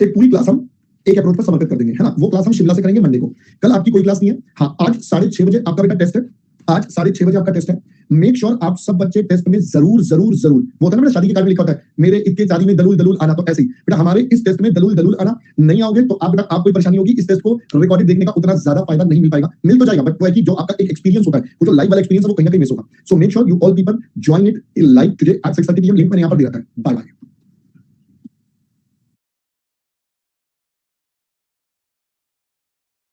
एक पूरी क्लास हम एक अप्रोच पर समर्पित कर देंगे, है ना। वो क्लास हम शिमला से करेंगे मंडे को। कल आपकी कोई क्लास नहीं है, हाँ आज 6:30 बजे आपका बेटा टेस्ट है, आज 6:30 बजे आपका टेस्ट है। मेक श्योर आप सब बच्चे टेस्ट में जरूर जरूर जरूर, वो होता है ना शादी के कार्ड में लिखा होता है मेरे इतने शादी में दलूल दलूल आना, तो ऐसे ही बेटा हमारे इस टेस्ट में दलूल दलूल आना। नहीं आओगे तो आप बेटा आप कोई परेशानी होगी, इस टेस्ट को रिकॉर्डेड देखने का उतना ज्यादा फायदा नहीं मिल पाएगा, मिल तो जाएगा बट वो है कि जो आपका एक एक्सपीरियंस होता है, वो जो लाइव वाला एक्सपीरियंस है वो कहीं ना कहीं मिस होगा। So make sure you all people join it live today at 6:30 PM, link मैंने यहां पर दिया था। Bye bye.